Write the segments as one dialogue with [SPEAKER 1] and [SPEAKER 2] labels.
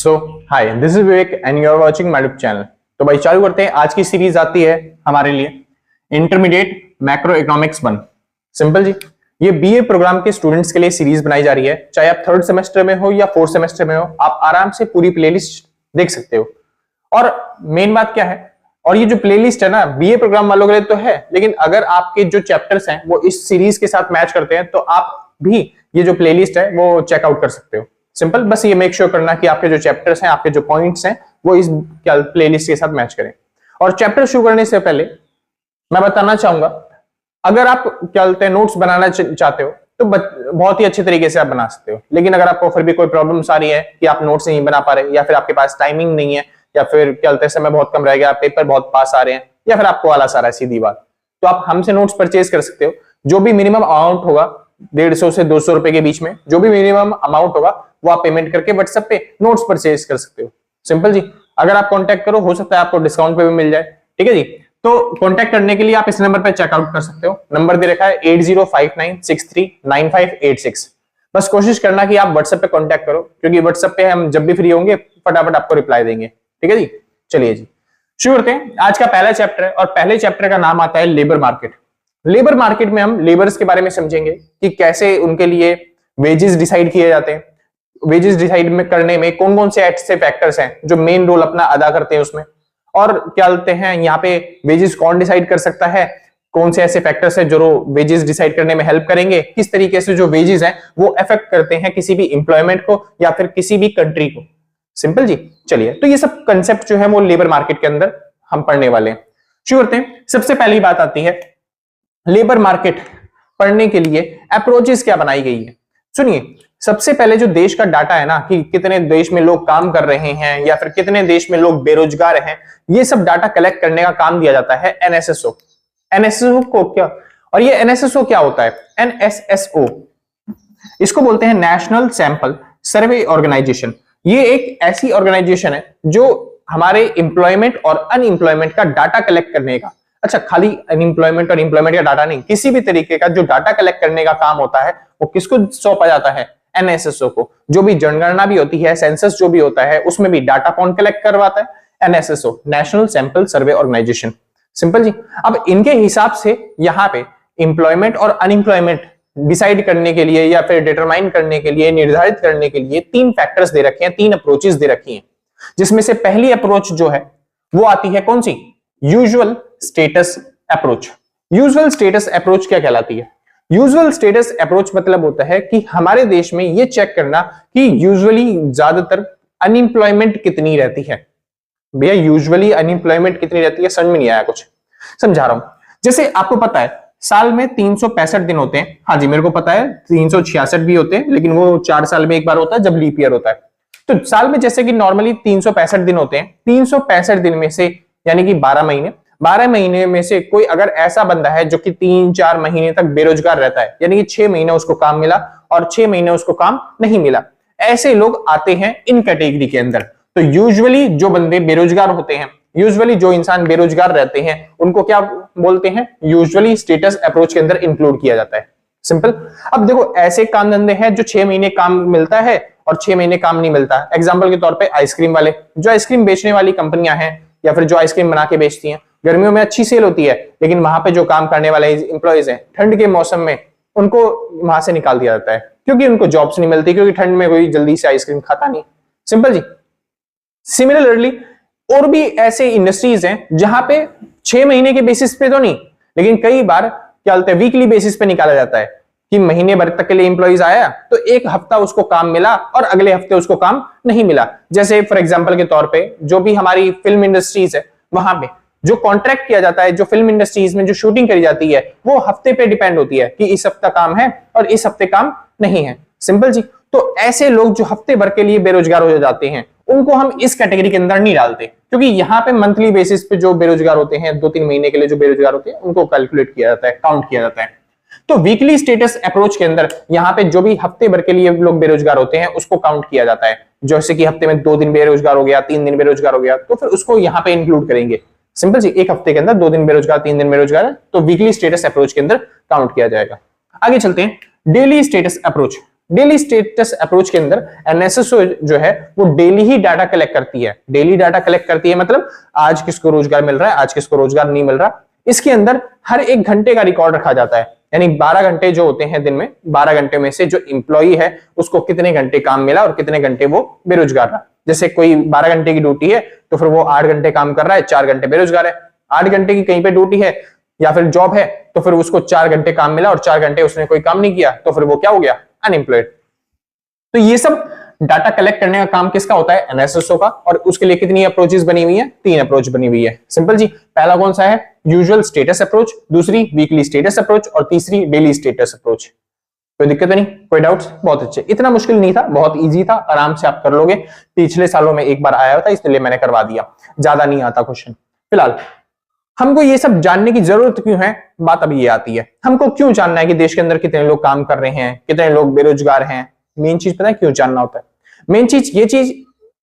[SPEAKER 1] So hi, this is Vivek and you are watching my YouTube channel. तो भाई चालू करते हैं। आज की सीरीज आती है हमारे लिए इंटरमीडिएट मैक्रो इकोनॉमिक्स 1। सिंपल जी, ये बीए प्रोग्राम के स्टूडेंट्स के लिए सीरीज बनाई जा रही है। चाहे आप थर्ड सेमेस्टर में हो या फोर्थ सेमेस्टर में हो, आप आराम से पूरी प्लेलिस्ट देख सकते हो। और मेन बात क्या है, और ये जो प्लेलिस्ट है ना, बीए प्रोग्राम वालों के लिए तो है, लेकिन अगर आपके जो चैप्टर्स हैं वो इस सीरीज के साथ मैच करते हैं तो आप भी ये जो प्लेलिस्ट है वो चेकआउट कर सकते हो। सिंपल, बस ये मेक श्योर करना कि आपके जो चैप्टर्स हैं, आपके जो पॉइंट्स हैं, वो इस प्लेलिस्ट के साथ मैच करें। और चैप्टर शुरू करने से पहले मैं बताना चाहूंगा, अगर आप क्या बोलते हैं नोट्स बनाना चाहते हो तो बहुत ही अच्छे तरीके से आप बना सकते हो। लेकिन अगर आपको फिर भी कोई प्रॉब्लम्स आ रही है कि आप नोट्स नहीं बना पा रहे, या फिर आपके पास टाइमिंग नहीं है, या फिर क्या बोलते हैं समय बहुत कम रह गया, पेपर बहुत पास आ रहे हैं, या फिर आपको आलस आ रहा है, सीधी बात, तो आप हमसे नोट्स परचेज कर सकते हो। जो भी मिनिमम अमाउंट होगा 150 से 200 रुपए के बीच में, जो भी मिनिमम अमाउंट होगा वो आप पेमेंट करके व्हाट्सएप पे नोट्स परचेज कर सकते हो। सिंपल जी, अगर आप कांटेक्ट करो, हो सकता है आपको डिस्काउंट पे भी मिल जाए। ठीक है जी, तो कांटेक्ट करने के लिए आप इस नंबर पे चेकआउट कर सकते हो। नंबर दे रखा है 8059639586। बस कोशिश करना कि आप व्हाट्सएप पे कांटेक्ट करो, क्योंकि व्हाट्सएप पे हम जब भी फ्री होंगे फटाफट आपको रिप्लाई देंगे। ठीक है जी, चलिए जी शुरू करते हैं। आज का पहला चैप्टर है और पहले चैप्टर का नाम आता है लेबर मार्केट। लेबर मार्केट में हम लेबर्स के बारे में समझेंगे कि कैसे उनके लिए वेजेस डिसाइड किए जाते हैं, वेजेस डिसाइड में करने में कौन कौन से ऐसे फैक्टर्स हैं जो मेन रोल अपना अदा करते हैं उसमें, और क्या बोलते हैं यहाँ पे वेजेस कौन डिसाइड कर सकता है, कौन से ऐसे फैक्टर्स हैं जो वेजेस डिसाइड करने में हेल्प करेंगे, किस तरीके से जो वेजेस हैं वो अफेक्ट करते हैं किसी भी इंप्लॉयमेंट को या फिर किसी भी कंट्री को। सिंपल जी, चलिए तो ये सब कंसेप्ट जो है वो लेबर मार्केट के अंदर हम पढ़ने वाले हैं। शुरू करते हैं। सबसे पहली बात आती है लेबर मार्केट पढ़ने के लिए अप्रोचेस क्या बनाई गई है। सुनिए, सबसे पहले जो देश का डाटा है ना, कि कितने देश में लोग काम कर रहे हैं या फिर कितने देश में लोग बेरोजगार हैं, ये सब डाटा कलेक्ट करने का काम दिया जाता है एनएसएसओ। एनएसएसओ को क्या, और ये एनएसएसओ क्या होता है? एनएसएसओ इसको बोलते हैं नेशनल सैंपल सर्वे ऑर्गेनाइजेशन। ये एक ऐसी ऑर्गेनाइजेशन है जो हमारे एम्प्लॉयमेंट और अनएम्प्लॉयमेंट का डाटा कलेक्ट करने का, अच्छा खाली अनएम्प्लॉयमेंट और एम्प्लॉयमेंट का डाटा नहीं, किसी भी तरीके का जो डाटा कलेक्ट करने का काम होता है वो किसको सौंपा जाता है? एनएसएसओ को। जो भी जनगणना भी होती है, सेंसस जो भी होता है, उसमें भी डाटा कौन कलेक्ट करवाता है? NSSO, national sample survey organisation. Simple जी, अब इनके हिसाब से यहाँ पे एम्प्लॉयमेंट और अनएम्प्लॉयमेंट डिसाइड करने के लिए या फिर डिटरमाइन करने के लिए, निर्धारित करने के लिए 3 फैक्टर्स दे रखे हैं, 3 अप्रोचेस दे रखी हैं, जिसमें से पहली अप्रोच जो है वो आती है कौन सी? Usual status approach. Usual status approach क्या कहलाती है? यूजुअल स्टेटस अप्रोच मतलब होता है कि हमारे देश में ये चेक करना कि यूजुअली ज्यादातर अनएम्प्लॉयमेंट कितनी रहती है। भैया यूजुअली अनएम्प्लॉयमेंट कितनी रहती है, समझ में नहीं आया कुछ, समझा रहा हूं। जैसे आपको पता है साल में 365 दिन होते हैं। हाँ जी, मेरे को पता है 366 भी होते हैं, लेकिन वो 4 साल में एक बार होता है जब लीप ईयर होता है। तो साल में जैसे कि नॉर्मली 365 दिन होते हैं, 365 दिन में से यानी कि 12 महीने, 12 महीने में से कोई अगर ऐसा बंदा है जो कि 3-4 महीने तक बेरोजगार रहता है, यानी कि 6 महीने उसको काम मिला और 6 महीने उसको काम नहीं मिला, ऐसे लोग आते हैं इन कैटेगरी के अंदर। तो यूजुअली जो बंदे बेरोजगार होते हैं, यूजुअली जो इंसान बेरोजगार रहते हैं, उनको क्या बोलते हैं? यूजुअली स्टेटस अप्रोच के अंदर इंक्लूड किया जाता है। सिंपल। अब देखो, ऐसे काम धंधे हैं जो 6 महीने काम मिलता है और 6 महीने काम नहीं मिलता। एग्जाम्पल के तौर पे आइसक्रीम वाले, जो आइसक्रीम बेचने वाली कंपनियां हैं या फिर जो आइसक्रीम बना के बेचती हैं, गर्मियों में अच्छी सेल होती है, लेकिन वहां पे जो काम करने वाले इंप्लॉइज हैं, ठंड के मौसम में उनको वहां से निकाल दिया जाता है, क्योंकि उनको जॉब्स नहीं मिलती, क्योंकि ठंड में कोई जल्दी से आइसक्रीम खाता नहीं। सिंपल जी। सिमिलरली और भी ऐसे इंडस्ट्रीज हैं जहां पे 6 महीने के बेसिस पे तो नहीं, लेकिन कई बार क्या बोलते हैं वीकली बेसिस पे निकाला जाता है कि महीने भर तक के लिए इंप्लॉइज आया तो एक हफ्ता उसको काम मिला और अगले हफ्ते उसको काम नहीं मिला। जैसे फॉर एग्जांपल के तौर पे जो भी हमारी फिल्म इंडस्ट्रीज है, वहां पे जो कॉन्ट्रैक्ट किया जाता है, जो फिल्म इंडस्ट्रीज में जो शूटिंग करी जाती है, वो हफ्ते पे डिपेंड होती है कि इस हफ्ता काम है और इस हफ्ते काम नहीं है। सिंपल जी। तो ऐसे लोग जो हफ्ते भर के लिए बेरोजगार हो जाते हैं, उनको हम इस कैटेगरी के अंदर नहीं डालते, क्योंकि यहाँ पे मंथली बेसिस पे जो बेरोजगार होते हैं, 2-3 महीने के लिए जो बेरोजगार होते हैं, उनको कैलकुलेट किया जाता है, काउंट किया जाता है। तो वीकली स्टेटस अप्रोच के अंदर यहाँ पे जो भी हफ्ते भर के लिए लोग बेरोजगार होते हैं उसको काउंट किया जाता है। जैसे कि हफ्ते में 2 दिन बेरोजगार हो गया, 3 दिन बेरोजगार हो गया, तो फिर उसको यहाँ पे इंक्लूड करेंगे। सिंपल जी, एक हफ्ते के अंदर 2 दिन बेरोजगार, 3 दिन बेरोजगार है, तो वीकली स्टेटस अप्रोच के अंदर काउंट किया जाएगा। आगे चलते हैं। Daily status approach. Daily status approach के अंदर एनएसएसओ जो है वो डेली ही डाटा कलेक्ट करती है। डेली डाटा कलेक्ट करती है मतलब आज किसको रोजगार मिल रहा है, आज किसको रोजगार नहीं मिल रहा। इसके अंदर हर 1 घंटे का रिकॉर्ड रखा जाता है, यानी 12 घंटे जो होते हैं दिन में, 12 घंटे में से जो इंप्लॉई है उसको कितने घंटे काम मिला और कितने घंटे वो बेरोजगार रहा। जैसे कोई 12 घंटे की ड्यूटी है तो फिर वो 8 घंटे काम कर रहा है, 4 घंटे बेरोजगार है। 8 घंटे की कहीं पे ड्यूटी है या फिर जॉब है तो फिर उसको 4 घंटे काम मिला और 4 घंटे उसने कोई काम नहीं किया तो फिर वो क्या हो गया, अनएम्प्लॉयड। तो ये सब डाटा कलेक्ट करने का काम किसका होता है, एनएसएसओ का। और उसके लिए कितनी अप्रोचेस बनी हुई है, 3 अप्रोच बनी हुई है। सिंपल जी, पहला कौन सा है, यूजुअल स्टेटस अप्रोच, दूसरी वीकली स्टेटस अप्रोच और तीसरी डेली स्टेटस अप्रोच। कोई दिक्कत नहीं, कोई डाउट्स? बहुत अच्छे, इतना मुश्किल नहीं था, बहुत इजी था, आराम से आप कर लोगे। पिछले सालों में एक बार आया था इसलिए मैंने करवा दिया, ज्यादा नहीं आता क्वेश्चन। फिलहाल हमको ये सब जानने की जरूरत क्यों है, बात अभी ये आती है। हमको क्यों जानना है कि देश के अंदर कितने लोग काम कर रहे हैं, कितने लोग बेरोजगार हैं। मेन चीज पता है क्यों जानना होता है? मेन चीज ये चीज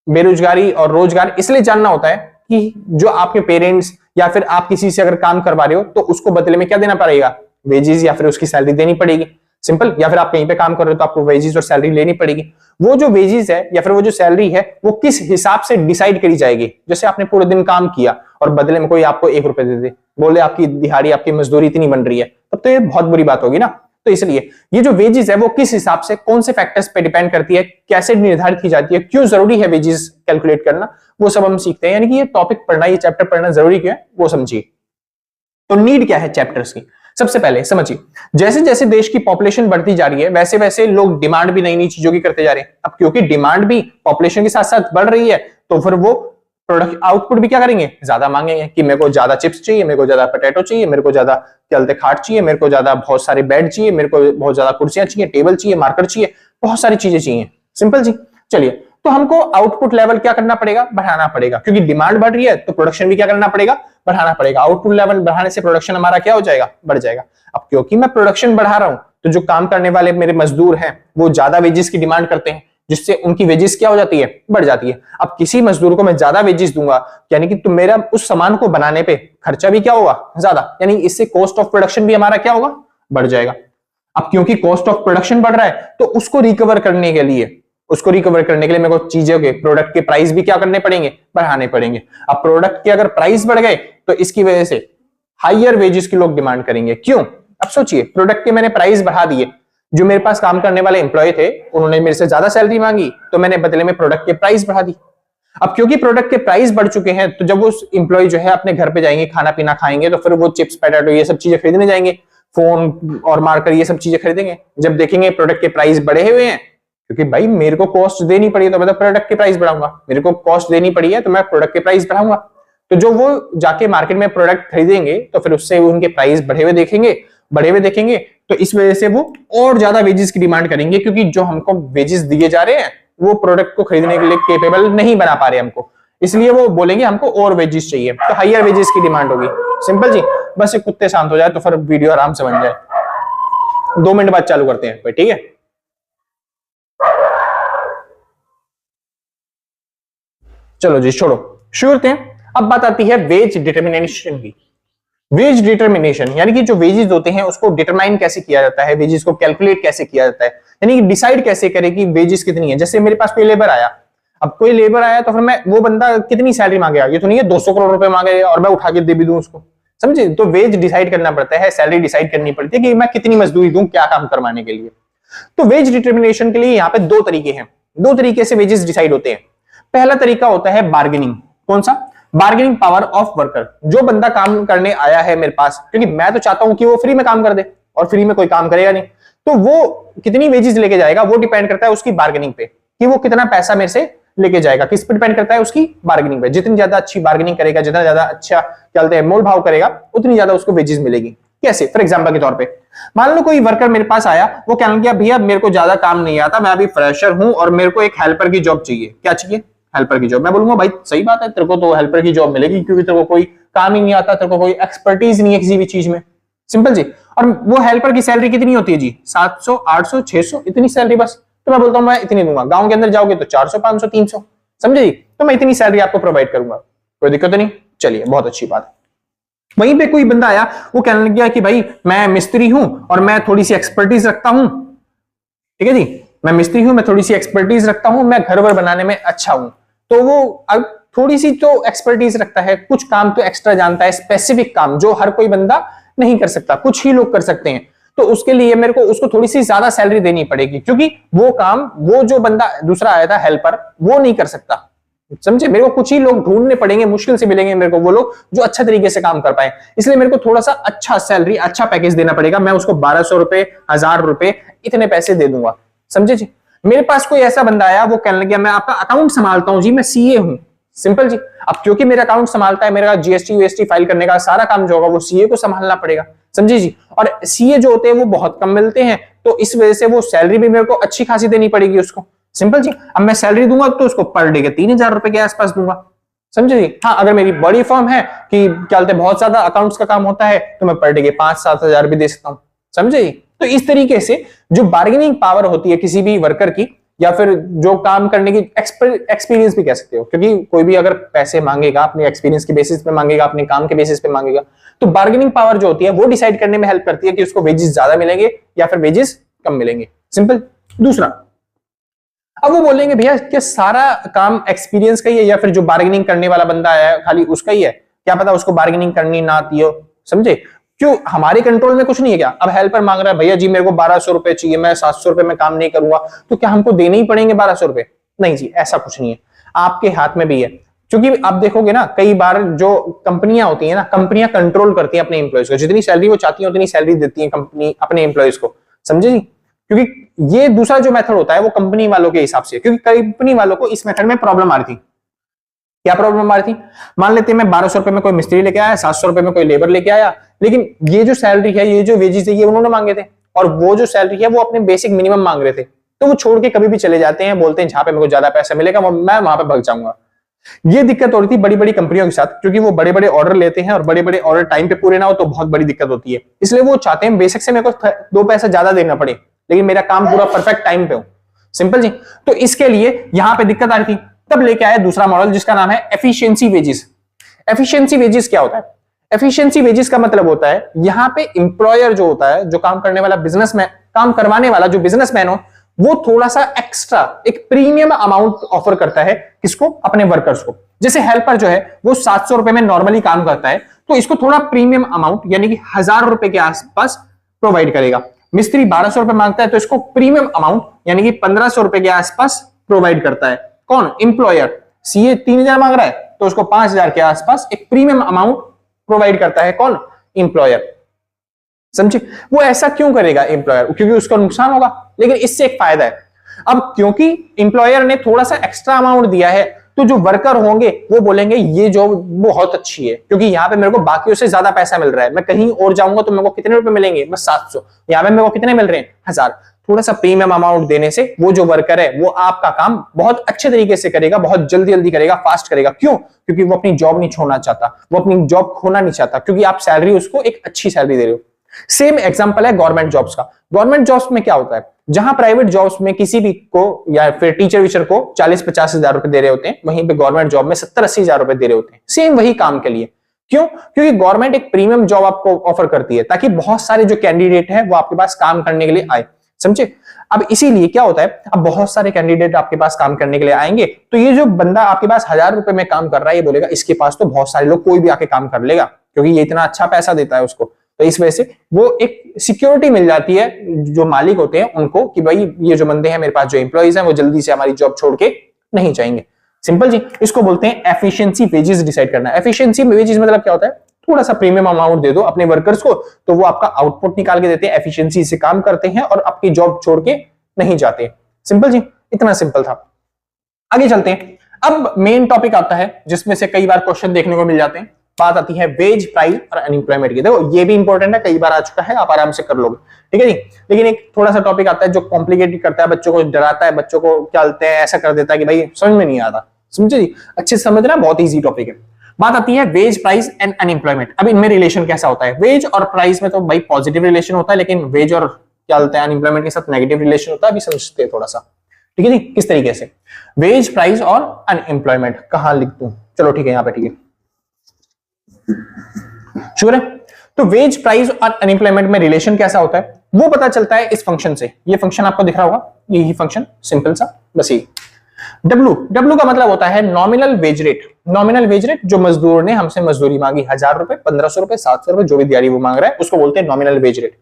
[SPEAKER 1] बेरोजगारी और रोजगार इसलिए जानना होता है कि जो आपके पेरेंट्स या फिर आप किसी से अगर काम करवा रहे हो तो उसको बदले में क्या देना पड़ेगा, वेजेस या फिर उसकी सैलरी देनी पड़ेगी। सिंपल, या फिर आप कहीं पे काम कर रहे हो तो आपको वेजेस और सैलरी लेनी पड़ेगी। वो जो वेजेस है या फिर वो जो सैलरी है वो किस हिसाब से डिसाइड करी जाएगी। जैसे आपने पूरे दिन काम किया और बदले में कोई आपको 1 रुपए दे दे, बोले आपकी दिहाड़ी आपकी मजदूरी इतनी बन रही है, तब तो ये बहुत बुरी बात होगी ना। तो इसलिए ये जो वेजेस है वो किस हिसाब से, कौन से फैक्टर्स पे डिपेंड करती है, कैसे निर्धारित की जाती है, क्यों जरूरी है वेजेस कैलकुलेट करना, वो सब हम सीखते हैं। यानी कि ये टॉपिक पढ़ना, ये चैप्टर पढ़ना जरूरी क्यों है वो समझिए। तो नीड क्या है चैप्टर्स की, सबसे पहले समझिए। जैसे जैसे देश की पॉपुलेशन बढ़ती जा रही है वैसे वैसे लोग डिमांड भी नई नई चीजों की करते जा रहे हैं। अब क्योंकि डिमांड भी पॉपुलेशन के साथ साथ बढ़ रही है तो फिर वो प्रोडक्ट आउटपुट भी क्या करेंगे, ज्यादा मांगेंगे कि मेरे को ज्यादा चिप्स चाहिए, मेरे को ज्यादा पोटैटो चाहिए, मेरे को ज्यादा चलते खाट चाहिए, मेरे को ज्यादा बहुत सारे बेड चाहिए, मेरे को बहुत ज्यादा कुर्सियां चाहिए, टेबल चाहिए, मार्कर चाहिए, बहुत सारी चीजें चाहिए। सिंपल जी। चलिए, तो हमको आउटपुट लेवल क्या करना पड़ेगा, बढ़ाना पड़ेगा, क्योंकि डिमांड बढ़ रही है तो प्रोडक्शन भी क्या करना पड़ेगा, बढ़ाना पड़ेगा। आउटपुट लेवल बढ़ाने से प्रोडक्शन हमारा क्या हो जाएगा, बढ़ जाएगा। अब क्योंकि मैं प्रोडक्शन बढ़ा रहा हूं तो जो काम करने वाले मेरे मजदूर हैं वो ज्यादा वेजेस की डिमांड करते हैं, जिससे उनकी वेजेस क्या हो जाती है, बढ़ जाती है। अब किसी मजदूर को मैं ज्यादा वेजेस दूंगा यानी कि तो मेरा उस सामान को बनाने पे खर्चा भी क्या होगा, ज्यादा, यानी इससे कॉस्ट ऑफ प्रोडक्शन भी हमारा क्या होगा, बढ़ जाएगा। अब क्योंकि कॉस्ट ऑफ प्रोडक्शन बढ़ रहा है तो उसको रिकवर करने के लिए मेरे को चीजों के, प्रोडक्ट के प्राइस भी क्या करने पड़ेंगे, बढ़ाने पड़ेंगे। अब प्रोडक्ट के अगर प्राइस बढ़ गए तो इसकी वजह से हायर वेजेस की लोग डिमांड करेंगे। क्यों? अब सोचिए, प्रोडक्ट के मैंने प्राइस बढ़ा दिए, जो मेरे पास काम करने वाले एम्प्लॉय थे उन्होंने मेरे से ज्यादा सैलरी मांगी तो मैंने बदले में प्रोडक्ट के प्राइस बढ़ा दी। अब क्योंकि प्रोडक्ट के प्राइस बढ़ चुके हैं तो जब वो एम्प्लॉय जो है अपने घर पे जाएंगे, खाना पीना खाएंगे, तो फिर वो चिप्स, पोटैटो ये सब चीजें खरीदने जाएंगे, फोन और मार्कर ये सब चीजें खरीदेंगे। जब देखेंगे प्रोडक्ट के प्राइस बढ़े हुए हैं, क्योंकि भाई मेरे को कॉस्ट देनी पड़ी है तो मैं तो प्रोडक्ट के प्राइस बढ़ाऊंगा, मेरे को कॉस्ट देनी पड़ी है तो मैं प्रोडक्ट के प्राइस बढ़ाऊंगा। तो जो वो जाके मार्केट में प्रोडक्ट खरीदेंगे तो फिर उससे उनके प्राइस बढ़े हुए देखेंगे तो इस वजह से वो और ज्यादा वेजेस की डिमांड करेंगे, क्योंकि जो हमको वेजेस दिए जा रहे हैं वो प्रोडक्ट को खरीदने के लिए केपेबल नहीं बना पा रहे हमको, इसलिए वो बोलेंगे हमको और वेजेस चाहिए, तो हायर वेजेस की डिमांड होगी। सिंपल जी। बस ये कुत्ते शांत हो जाए तो फिर वीडियो आराम से बन जाए। 2 मिनट बाद चालू करते हैं, ठीक है। चलो जी, छोड़ो, शुरू करते हैं। अब बात आती है वेज डिटर्मिनेशन की। वेज डिटर्मिनेशन यानी कि जो वेजेस होते हैं उसको डिटरमाइन कैसे किया जाता है, वेजेस को कैलकुलेट कैसे किया जाता है, यानी कि डिसाइड कैसे करे कि वेजेस कितनी है। जैसे मेरे पास कोई लेबर आया, अब कोई लेबर आया तो फिर मैं, वो बंदा कितनी सैलरी मांगेगा, ये तो नहीं है 200 करोड़ रुपए मांगे और मैं उठा के दे भी दूं उसको, समझे। तो वेज डिसाइड करना पड़ता है, सैलरी डिसाइड करनी पड़ती है कि मैं कितनी मजदूरी दूं क्या काम करवाने के लिए। तो वेज डिटर्मिनेशन के लिए यहाँ पे 2 तरीके हैं, 2 तरीके से वेजेस डिसाइड होते हैं। पहला तरीका होता है बार्गेनिंग। कौन सा? Bargaining power of worker. जो बंदा काम करने आया है मेरे पास, क्योंकि मैं तो चाहता हूं कि वो फ्री में काम कर दे और फ्री में कोई काम करेगा नहीं, तो वो कितनी वेजेस लेके जाएगा वो डिपेंड करता है उसकी बार्गेनिंग पे, कि वो कितना पैसा मेरे से लेके जाएगा। किस पे डिपेंड करता है? उसकी बार्गेनिंग पे। जितनी ज्यादा अच्छी बार्गेनिंग करेगा, जितना ज्यादा अच्छा चलते हैं मोल भाव करेगा, उतनी ज्यादा उसको वेजेस मिलेगी। कैसे? फॉर एग्जांपल के तौर पे मान लो कोई वर्कर मेरे पास आया, वो कहने लगा भैया मेरे को ज्यादा काम नहीं आता, मैं अभी फ्रेशर हूं और मेरे को एक हेल्पर की जॉब चाहिए। क्या चाहिए? हेल्पर की जॉब। मैं बोलूंगा भाई सही बात है, तेरे को तो हेल्पर की जॉब मिलेगी क्योंकि तेरे को कोई काम ही नहीं आता, तेरे को कोई एक्सपर्टीज नहीं है किसी भी चीज में। सिंपल जी। और वो हेल्पर की सैलरी कितनी होती है जी? 700, 800, 600, इतनी सैलरी बस। तो मैं बोलता हूं मैं इतनी दूंगा। गांव के अंदर जाओगे तो 400, 500, 300, समझे जी। तो मैं इतनी सैलरी आपको प्रोवाइड करूंगा, कोई दिक्कत नहीं। चलिए, बहुत अच्छी बात है। वहीं पे कोई बंदा आया, वो कहने लग गया कि भाई मैं मिस्त्री हूं और मैं थोड़ी सी एक्सपर्टीज रखता हूं, ठीक है जी, मैं मिस्त्री हूं, मैं थोड़ी सी एक्सपर्टीज रखता हूं, मैं घर वर बनाने में अच्छा हूं, तो वो अब थोड़ी सी तो एक्सपर्टीज रखता है, कुछ काम तो एक्स्ट्रा जानता है, स्पेसिफिक काम जो हर कोई बंदा नहीं कर सकता, कुछ ही लोग कर सकते हैं, तो उसके लिए मेरे को उसको थोड़ी सी ज्यादा सैलरी देनी पड़ेगी, क्योंकि वो काम वो जो बंदा दूसरा आया था हेल्पर वो नहीं कर सकता, समझे। मेरे को कुछ ही लोग ढूंढने पड़ेंगे, मुश्किल से मिलेंगे मेरे को वो लोग जो अच्छा तरीके से काम कर पाए, इसलिए मेरे को थोड़ा सा अच्छा सैलरी, अच्छा पैकेज देना पड़ेगा। मैं उसको 1200 रुपए, 1000 रुपए, इतने पैसे दे दूंगा, समझे जी। मेरे पास कोई ऐसा बंदा आया, वो कहने लगा मैं आपका अकाउंट संभालता हूं जी, मैं सीए हूं, सिंपल जी। अब क्योंकि मेरा अकाउंट संभालता है, मेरा जीएसटी यूएसटी फाइल करने का सारा काम जो होगा वो सीए को संभालना पड़ेगा, समझे जी। और सीए जो होते हैं वो बहुत कम मिलते हैं, तो इस वजह से वो सैलरी भी मेरे को अच्छी खासी देनी पड़ेगी उसको, सिंपल जी। अब मैं सैलरी दूंगा तो उसको पर डे के 3000 रुपए के आसपास दूंगा, समझे जी। हाँ, अगर मेरी बड़ी फर्म है कि क्या बोलते हैं बहुत ज्यादा अकाउंट्स का काम होता है, तो मैं पर डे के 5-7 हजार भी दे सकता हूं, समझे जी। तो इस तरीके से जो बार्गेनिंग पावर होती है किसी भी वर्कर की, या फिर जो काम करने की एक्सपीरियंस भी कह सकते हो, क्योंकि कोई भी अगर पैसे मांगेगा अपने एक्सपीरियंस के बेसिस पे मांगेगा, अपने काम के बेसिस पे मांगेगा, तो बार्गेनिंग पावर जो होती है वो डिसाइड करने में हेल्प करती है कि उसको वेजेस ज्यादा मिलेंगे या फिर वेजेस कम मिलेंगे, सिंपल। दूसरा, अब वो बोलेंगे भैया कि सारा काम एक्सपीरियंस का ही है, या फिर जो बार्गेनिंग करने वाला बंदा है खाली उसका ही है, क्या पता उसको बार्गेनिंग करनी ना आती हो, समझे। क्यों, हमारे कंट्रोल में कुछ नहीं है क्या। अब हेल्पर मांग रहा है भैया जी मेरे को 1200 रुपए चाहिए, मैं 700 रुपए में काम नहीं करूंगा, तो क्या हमको देने ही पड़ेंगे 1200 रुपए? नहीं जी, ऐसा कुछ नहीं है, आपके हाथ में भी है। क्योंकि आप देखोगे ना, कई बार जो कंपनियां होती है ना, कंपनियां कंट्रोल करती हैं अपने एम्प्लॉयज को, जितनी सैलरी वो चाहती है उतनी सैलरी देती है कंपनी अपने एम्प्लॉयज को, समझे जी। क्योंकि ये दूसरा जो मेथड होता है वो कंपनी वालों के हिसाब से, क्योंकि कंपनी वालों को इस मेथड में प्रॉब्लम आ रही थी। क्या प्रॉब्लम आ रही थी? मान लेते हैं मैं 1200 रुपए में कोई मिस्त्री लेके आया, 700 रुपए में कोई लेबर लेके आया, लेकिन ये जो सैलरी है, ये जो वेजेस है, ये उन्होंने मांगे थे, और वो जो सैलरी है वो अपने बेसिक मिनिमम मांग रहे थे, तो वो छोड़ के कभी भी चले जाते हैं, बोलते हैं जहां पे मेरे को ज्यादा पैसा मिलेगा मैं वहां पे भाग जाऊंगा। ये दिक्कत हो रही थी बड़ी बड़ी कंपनियों के साथ, क्योंकि वो बड़े बड़े ऑर्डर लेते हैं, और बड़े बड़े ऑर्डर टाइम पे पूरे ना हो तो बहुत बड़ी दिक्कत होती है, इसलिए वो चाहते हैं बेसिक से मेरे को 2 पैसा ज्यादा देना पड़े, लेकिन मेरा काम पूरा परफेक्ट टाइम पे हो, सिंपल जी। तो इसके लिए यहां पे दिक्कत आ रही थी, तब लेके आया दूसरा मॉडल जिसका नाम है एफिशिएंसी वेजेस। एफिशिएंसी वेजेस क्या होता है? एफिशिएंसी वेजेस का मतलब होता है यहां पे एम्प्लॉयर जो होता है, जो काम करने वाला बिजनेसमैन, काम करवाने वाला जो बिजनेसमैन हो, वो थोड़ा सा एक्स्ट्रा एक प्रीमियम अमाउंट ऑफर करता है, किसको? अपने वर्कर्स को। जैसे हेल्पर जो है वो 700 रुपए में नॉर्मली काम करता है, तो इसको थोड़ा प्रीमियम अमाउंट यानी कि 1000 रुपए के आसपास प्रोवाइड करेगा। मिस्त्री 1200 रुपए मांगता है, तो इसको प्रीमियम अमाउंट यानी कि 1500 रुपए के आसपास प्रोवाइड करता है। कौन? एम्प्लॉयर। सीए 3000 मांग रहा है, तो उसको 5000 के आसपास एक प्रीमियम अमाउंट प्रोवाइड करता है। कौन? एम्प्लॉयर, समझे। वो ऐसा क्यों करेगा एम्प्लॉयर? क्योंकि उसका नुकसान होगा, लेकिन इससे एक फायदा है। अब क्योंकि एम्प्लॉयर ने थोड़ा सा एक्स्ट्रा अमाउंट दिया है, तो जो वर्कर होंगे वो बोलेंगे ये जॉब बहुत अच्छी है, क्योंकि यहाँ पे मेरे को बाकियों से ज्यादा पैसा मिल रहा है। मैं कहीं और जाऊंगा तो मेरे को कितने रुपए मिलेंगे? बस 700। यहाँ पे मेरे को कितने मिल रहे हैं? 1000। थोड़ा सा प्रीमियम अमाउंट देने से वो जो वर्कर है वो आपका काम बहुत अच्छे तरीके से करेगा, बहुत जल्दी जल्दी करेगा, फास्ट करेगा। क्यों? क्योंकि वो अपनी जॉब नहीं छोड़ना चाहता, वो अपनी जॉब खोना नहीं चाहता, क्योंकि आप सैलरी उसको एक अच्छी सैलरी दे रहे हो। सेम एग्जांपल है गवर्नमेंट जॉब्स का। गवर्नमेंट जॉब्स में क्या होता है, जहां प्राइवेट जॉब्स में किसी भी को या फिर टीचर विचर को 40-50 हजार रुपए दे रहे होते हैं, वहीं पे गवर्नमेंट जॉब में 70-80 हजार रुपए दे रहे होते हैं, सेम वही काम के लिए। क्यों? क्योंकि गवर्नमेंट एक प्रीमियम जॉब आपको ऑफर करती है, ताकि बहुत सारे जो कैंडिडेट है वो आपके पास काम करने के लिए आए, समझे। अब इसीलिए क्या होता है, अब बहुत सारे कैंडिडेट आपके पास काम करने के लिए आएंगे, तो ये जो बंदा आपके पास 1000 रुपए में काम कर रहा है, ये बोलेगा इसके पास तो बहुत सारे लोग, कोई भी आके काम कर लेगा, क्योंकि ये इतना अच्छा पैसा देता है उसको। तो इस वजह से वो एक सिक्योरिटी मिल जाती है जो मालिक होते हैं उनको, कि भाई ये जो बंदे हैं मेरे पास, जो एम्प्लॉइज हैं, वो जल्दी से हमारी जॉब छोड़ के नहीं जाएंगे। सिंपल जी। इसको बोलते हैं एफिशिएंसी वेजेस डिसाइड करना। एफिशिएंसी वेजेस मतलब क्या होता है? थोड़ा सा प्रीमियम अमाउंट दे दो अपने वर्कर्स को, तो वो आपका आउटपुट निकाल के देते हैं, एफिशिएंसी से काम करते हैं और आपकी जॉब छोड़ के नहीं जाते। सिंपल जी, इतना सिंपल था। आगे चलते हैं। अब मेन टॉपिक आता है जिसमें से कई बार क्वेश्चन देखने को मिल जाते हैं। बात आती है वेज, प्राइस और अनएम्प्लॉयमेंट की। देखो ये भी इंपॉर्टेंट है, कई बार आ चुका है, आप आराम से कर लोगे, ठीक है जी। लेकिन एक थोड़ा सा टॉपिक आता है जो कॉम्प्लिकेटेड करता है, बच्चों को डराता है, बच्चों को क्या बोलते हैं, ऐसा कर देता है कि भाई समझ में नहीं आता, समझे जी। अच्छे से समझना, बहुत ईजी टॉपिक है। बात आती है वेज, प्राइस एंड अनएम्प्लॉयमेंट। अब इनमें रिलेशन कैसा होता है? वेज और प्राइस में तो भाई पॉजिटिव रिलेशन होता है, लेकिन वेज और क्या बोलते हैं अनएम्प्लॉयमेंट के साथ नेगेटिव रिलेशन होता है। अभी समझते हैं थोड़ा सा, ठीक है जी, किस तरीके से। वेज, प्राइस और अनएम्प्लॉयमेंट कहां लिख दूं? चलो ठीक है, यहां पे ठीक है, श्योर है। तो वेज, प्राइस और अनएम्प्लॉयमेंट में रिलेशन कैसा होता है वो पता चलता है इस फंक्शन से। ये फंक्शन आपको दिख रहा होगा, यही फंक्शन, सिंपल सा, बस ये। डब्ल्यू का मतलब होता है nominal wage rate. Nominal wage rate, जो मजदूर ने हमसे मजदूरी मांगी, 1000 रुपए, 1500 रुपए, 700 रुपए, जो भी दिहाड़ी वो मांग रहा है, उसको बोलते हैं नॉमिनल वेज रेट।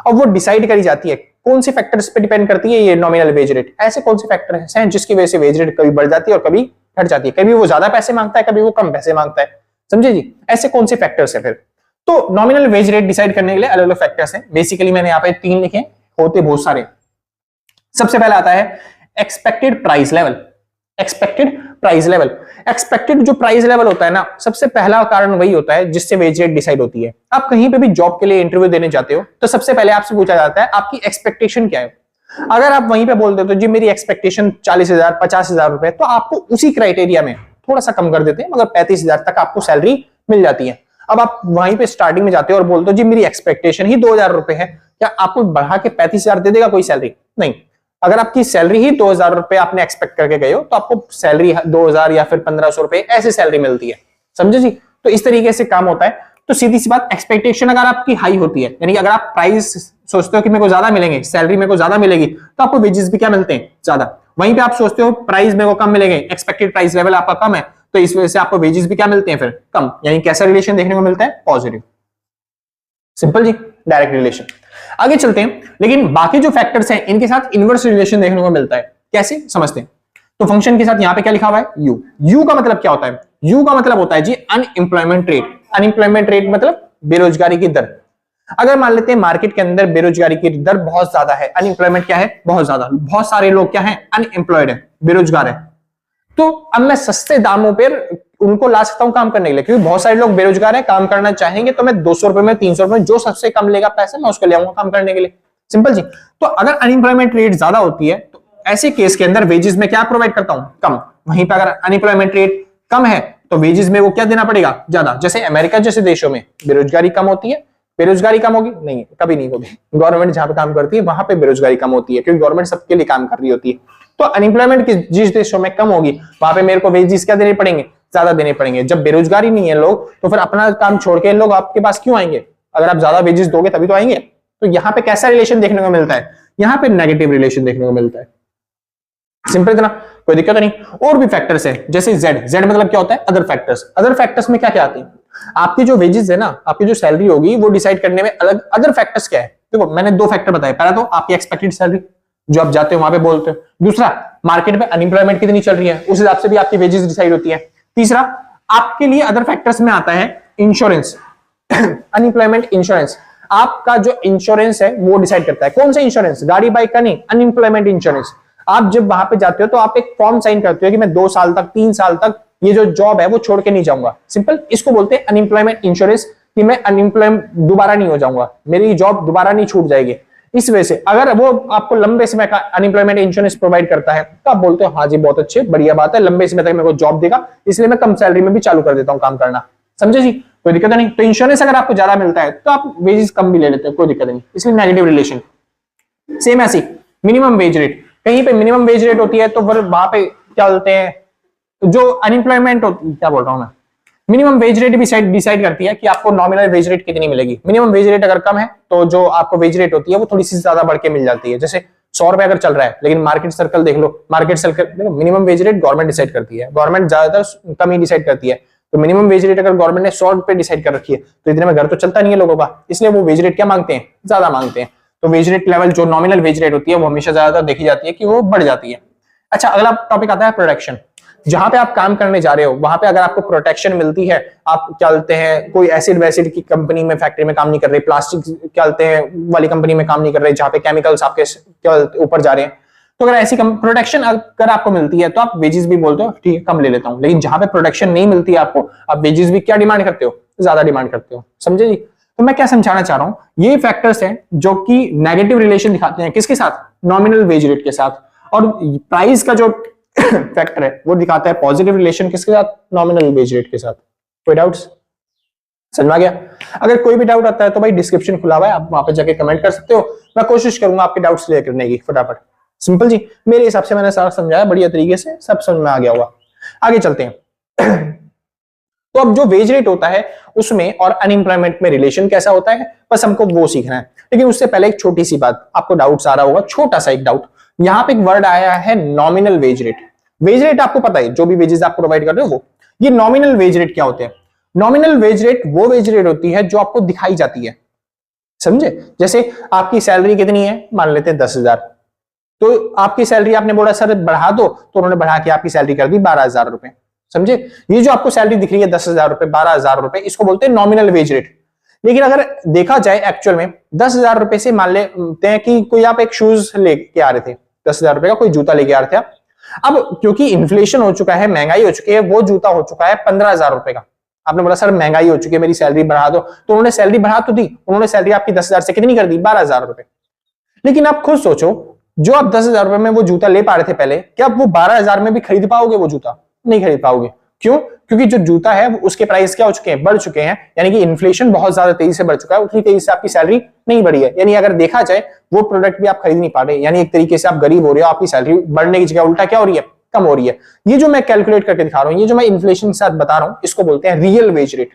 [SPEAKER 1] और वो डिसाइड करी जाती है कौन सी फैक्टर्स पे डिपेंड करती है ये नॉमिनल वेज रेट। ऐसे कौन से फैक्टर्स हैं जिसकी वजह से वेज रेट कभी बढ़ जाती है और कभी घट जाती है, कभी वो ज्यादा पैसे मांगता है, कभी वो कम पैसे मांगता है, समझे जी। ऐसे कौन से फैक्टर्स है फिर? तो नॉमिनल वेज रेट डिसाइड करने के लिए अलग अलग फैक्टर्स हैं। बेसिकली मैंने यहाँ पे 3 लिखे, होते बहुत सारे। सबसे पहला आता है expected price level. Expected price level, expected जो प्राइस लेवल होता है ना, सबसे पहला कारण वही होता है जिससे वेज रेट डिसाइड होती है। आप कहीं पे भी जॉब के लिए इंटरव्यू देने जाते हो तो सबसे पहले आपसे पूछा जाता है आपकी एक्सपेक्टेशन क्या है। अगर आप वहीं पे बोल देते हो जी मेरी एक्सपेक्टेशन 40,000 50,000 रुपए, तो आपको उसी क्राइटेरिया में थोड़ा सा कम कर देते हैं, मगर 35,000 तक आपको सैलरी मिल जाती है। अब आप वहीं पे स्टार्टिंग में जाते हो और बोलते हो जी मेरी एक्सपेक्टेशन ही 2,000 रुपए है, क्या आपको बढ़ा के 35,000 दे देगा कोई सैलरी? नहीं। अगर आपकी सैलरी ही 2,000 रुपए आपने एक्सपेक्ट करके गए हो तो आपको सैलरी 2,000 या फिर 1,500 रुपए ऐसी सैलरी मिलती है, समझे जी। तो इस तरीके से काम होता है। तो सीधी सी बात, एक्सपेक्टेशन अगर आपकी हाई होती है, यानी अगर आप प्राइस सोचते हो कि मेरे को ज्यादा मिलेंगे, सैलरी मेरे को ज्यादा मिलेगी, तो आपको वेजेस भी क्या मिलते हैं? ज्यादा। वहीं पे आप सोचते हो प्राइस मेरे को कम मिलेंगे, एक्सपेक्टेड प्राइस लेवल आपका कम है, तो इस वजह से आपको वेजेस भी क्या मिलते हैं फिर? कम। यानी कैसा रिलेशन देखने को मिलता है? पॉजिटिव। सिंपल जी, डायरेक्ट रिलेशन। आगे चलते हैं, लेकिन बाकी जो फैक्टर्स हैं इनके साथ इनवर्स रिलेशन देखने को मिलता है। कैसे समझते हैं? तो फंक्शन के साथ यहां पे क्या लिखा हुआ है? यू। यू का मतलब क्या होता है? यू का मतलब होता है जी अनएम्प्लॉयमेंट रेट। अनएम्प्लॉयमेंट रेट मतलब बेरोजगारी की दर। अगर मान लेते हैं मार्केट के अंदर बेरोजगारी की दर बहुत ज्यादा है, अनएम्प्लॉयमेंट क्या है? बहुत ज्यादा, बहुत सारे लोग क्या है? अनएम्प्लॉयड है, बेरोजगार है। तो अब मैं सस्ते दामों पर उनको ला सकता हूं काम करने के लिए, क्योंकि बहुत सारे लोग बेरोजगार हैं, काम करना चाहेंगे, तो मैं 200 रुपए में, 300 रुपए में, जो सबसे कम लेगा पैसे मैं उसको ले आऊंगा काम करने के लिए। सिंपल जी। तो अगर अनएम्प्लॉयमेंट रेट ज्यादा होती है तो ऐसे केस के अंदर वेजेस में क्या प्रोवाइड करता हूं? कम। वहीं पर अगर अनएम्प्लॉयमेंट रेट कम है तो वेजेस में वो क्या देना पड़ेगा? ज्यादा। जैसे अमेरिका जैसे देशों में बेरोजगारी कम होती है, बेरोजगारी कम होगी? नहीं, कभी नहीं होगी। गवर्नमेंट जहां पे काम करती है वहां पे बेरोजगारी कम होती है, क्योंकि गवर्नमेंट सबके लिए काम कर रही होती है। तो अनएम्प्लॉयमेंट जिस देशों में कम होगी वहां पे मेरे को वेजेस क्या देने पड़ेंगे? ज्यादा देने पड़ेंगे। जब बेरोजगारी नहीं है लोग, तो फिर अपना काम छोड़ के लोग आपके पास क्यों आएंगे? अगर आप ज्यादा वेजेस दोगे तभी तो आएंगे। तो यहाँ पे कैसा रिलेशन देखने को मिलता है? यहाँ पे नेगेटिव रिलेशन देखने को मिलता है। सिंपल इतना, कोई दिक्कत नहीं। और भी फैक्टर्स है, जैसे जेड। जेड मतलब क्या होता है? Other factors. अदर फैक्टर्स में क्या क्या आते हैं? आपकी जो वेजेस है ना, आपकी जो सैलरी होगी वो डिसाइड करने में अलग अदर फैक्टर्स क्या है? देखो मैंने 2 फैक्टर बताए। पहला तो आपकी एक्सपेक्टेड सैलरी, जो आप जाते हो वहां पे बोलते हो। दूसरा, मार्केट में अनएम्प्लॉयमेंट कितनी चल रही है, उस हिसाब से भी आपकी वेजेस डिसाइड होती है। तीसरा, आपके लिए अदर फैक्टर्स में आता है इंश्योरेंस। अनएम्प्लॉयमेंट इंश्योरेंस, आपका जो इंश्योरेंस है वो डिसाइड करता है। कौन सा इंश्योरेंस? गाड़ी बाइक का नहीं, अनएम्प्लॉयमेंट इंश्योरेंस। आप जब वहां पे जाते हो तो आप एक फॉर्म साइन करते हो कि मैं 2 साल तक, 3 साल तक ये जो जॉब है वो छोड़ के नहीं जाऊंगा। सिंपल, इसको बोलते हैं अनएम्प्लॉयमेंट इंश्योरेंस, कि मैं अनएम्प्लॉयमेंट दोबारा नहीं हो जाऊंगा, मेरी जॉब दोबारा नहीं छूट जाएगी। इस वजह से अगर वो आपको लंबे समय का अनएम्प्लॉयमेंट इंश्योरेंस प्रोवाइड करता है तो आप बोलते हो हाँ जी बहुत अच्छे, बढ़िया बात है, लंबे समय तक मेरे को जॉब देगा, इसलिए मैं कम सैलरी में भी चालू कर देता हूं काम करना। समझे जी, कोई दिक्कत नहीं। तो इंश्योरेंस अगर आपको ज्यादा मिलता है तो आप वेजेस कम भी ले लेते हैं, कोई दिक्कत नहीं, इसलिए नेगेटिव रिलेशन। सेम ऐसी मिनिमम वेज रेट, कहीं पे मिनिमम वेज रेट होती है तो फिर वहां पे क्या बोलते हैं, जो अनएम्प्लॉयमेंट होती, क्या बोल रहा हूं मैं, मिनिमम वेज रेट भी डिसाइड करती है कि आपको नॉमिनल वेज रेट कितनी मिलेगी। मिनिमम वेज रेट अगर कम है तो जो आपको वेज रेट होती है वो थोड़ी सी ज्यादा बढ़ के मिल जाती है। जैसे 100 रुपए अगर चल रहा है, लेकिन मार्केट सर्कल देख लो, मार्केट सर्कल देखो, minimum wage rate government decide करती है, गवर्नमेंट ज्यादातर कम ही डिसाइड करती है। तो मिनिमम वेज रेट अगर गवर्नमेंट ने 100 रुपए डिसाइड कर रखी है तो इतने में घर तो चलता नहीं है लोगों का, इसलिए वो वेज रेट क्या मांगते हैं? ज्यादा मांगते हैं। तो वेज रेट लेवल जो नॉमिनल वेज रेट होती है वो हमेशा ज्यादातर देखी जाती है कि वो बढ़ जाती है। अच्छा, अगला टॉपिक आता है प्रोडक्शन। जहां पे आप काम करने जा रहे हो वहां पे अगर आपको प्रोटेक्शन मिलती है, आप क्या बोलते हैं, कोई एसिड वैसिड की कंपनी में, फैक्ट्री में काम नहीं कर रहे, प्लास्टिक क्या बोलते हैं वाली कंपनी में काम नहीं कर रहे, जहां पे केमिकल्स आपके क्या ऊपर जा रहे हैं, तो अगर ऐसी प्रोटेक्शन अगर आपको मिलती है तो आप वेजेस भी बोलते हो ठीक है कम ले लेता हूं। लेकिन जहां पे प्रोटेक्शन नहीं मिलती है आपको, आप वेजेस भी क्या डिमांड करते हो? ज्यादा डिमांड करते हो। समझे जी? तो मैं क्या समझाना चाह रहा हूं, ये फैक्टर्स हैं जो कि नेगेटिव रिलेशन दिखाते हैं, किसके साथ? नॉमिनल वेज रेट के साथ। और प्राइस का जो फैक्टर है वो दिखाता है पॉजिटिव रिलेशन, किसके साथ? नॉमिनल वेज रेट के साथ। कोई डाउट्स? समझ में आ गया? अगर कोई भी डाउट आता है तो भाई डिस्क्रिप्शन खुला हुआ है, आप वहां पे जाके कमेंट कर सकते हो, मैं कोशिश करूंगा आपके डाउट्स क्लियर करने की फटाफट। सिंपल जी, मेरे हिसाब से मैंने सारा समझाया बढ़िया तरीके से, सब समझ में आ गया होगा। आगे चलते हैं। तो अब जो वेज रेट होता है उसमें और अनएम्प्लॉयमेंट में रिलेशन कैसा होता है, बस हमको वो सीखना है। लेकिन उससे पहले एक छोटी सी बात, आपको डाउट आ रहा होगा, छोटा सा एक डाउट, यहां पे एक वर्ड आया है nominal wage rate. Wage rate आपको पता है, जो भी वेजेस आप प्रोवाइड कर रहे हो वो। ये नॉमिनल वेज रेट क्या होते हैं? नॉमिनल वेज रेट वो वेज रेट होती है जो आपको दिखाई जाती है, समझे? जैसे आपकी सैलरी कितनी है, मान लेते हैं 10,000, तो आपकी सैलरी आपने बोला सर बढ़ा दो, तो उन्होंने बढ़ा के आपकी सैलरी कर दी 12,000 रुपए, समझे? ये जो आपको सैलरी दिख रही है 10,000 रुपए, 12,000 रुपए, इसको बोलते हैं नॉमिनल वेज रेट। लेकिन अगर देखा जाए एक्चुअल में 10,000 रुपए से मान लेते हैं कि कोई आप एक शूज लेके आ रहे थे, 10,000 रुपए का कोई जूता लेके आ रहे थे, अब क्योंकि इन्फ्लेशन हो चुका है, महंगाई हो चुकी है, वो जूता हो चुका है 15,000 रुपए का। आपने बोला सर महंगाई हो चुकी है, मेरी सैलरी बढ़ा दो, तो उन्होंने सैलरी बढ़ा तो दी, उन्होंने सैलरी आपकी 10,000 से कितनी कर दी, 12,000 रुपए। लेकिन आप खुद सोचो, जो आप 10,000 रुपए में वो जूता ले पा रहे थे पहले, क्या आप वो 12,000 में भी खरीद पाओगे? वो जूता नहीं खरीद पाओगे। क्यों? क्योंकि जो जूता है उसके प्राइस क्या हो चुके हैं, बढ़ चुके हैं, यानी कि इन्फ्लेशन बहुत ज्यादा तेजी से बढ़ चुका है, उतनी तेजी से आपकी सैलरी नहीं बढ़ी है। यानी अगर देखा जाए वो प्रोडक्ट भी आप खरीद नहीं पा रहे, यानी एक तरीके से आप गरीब हो रहे हो, आपकी सैलरी बढ़ने की जगह उल्टा क्या हो रही है, कम हो रही है। ये जो मैं कैलकुलेट करके दिखा रहा हूं, ये जो मैं इन्फ्लेशन के साथ बता रहा हूं, इसको बोलते हैं रियल वेज रेट।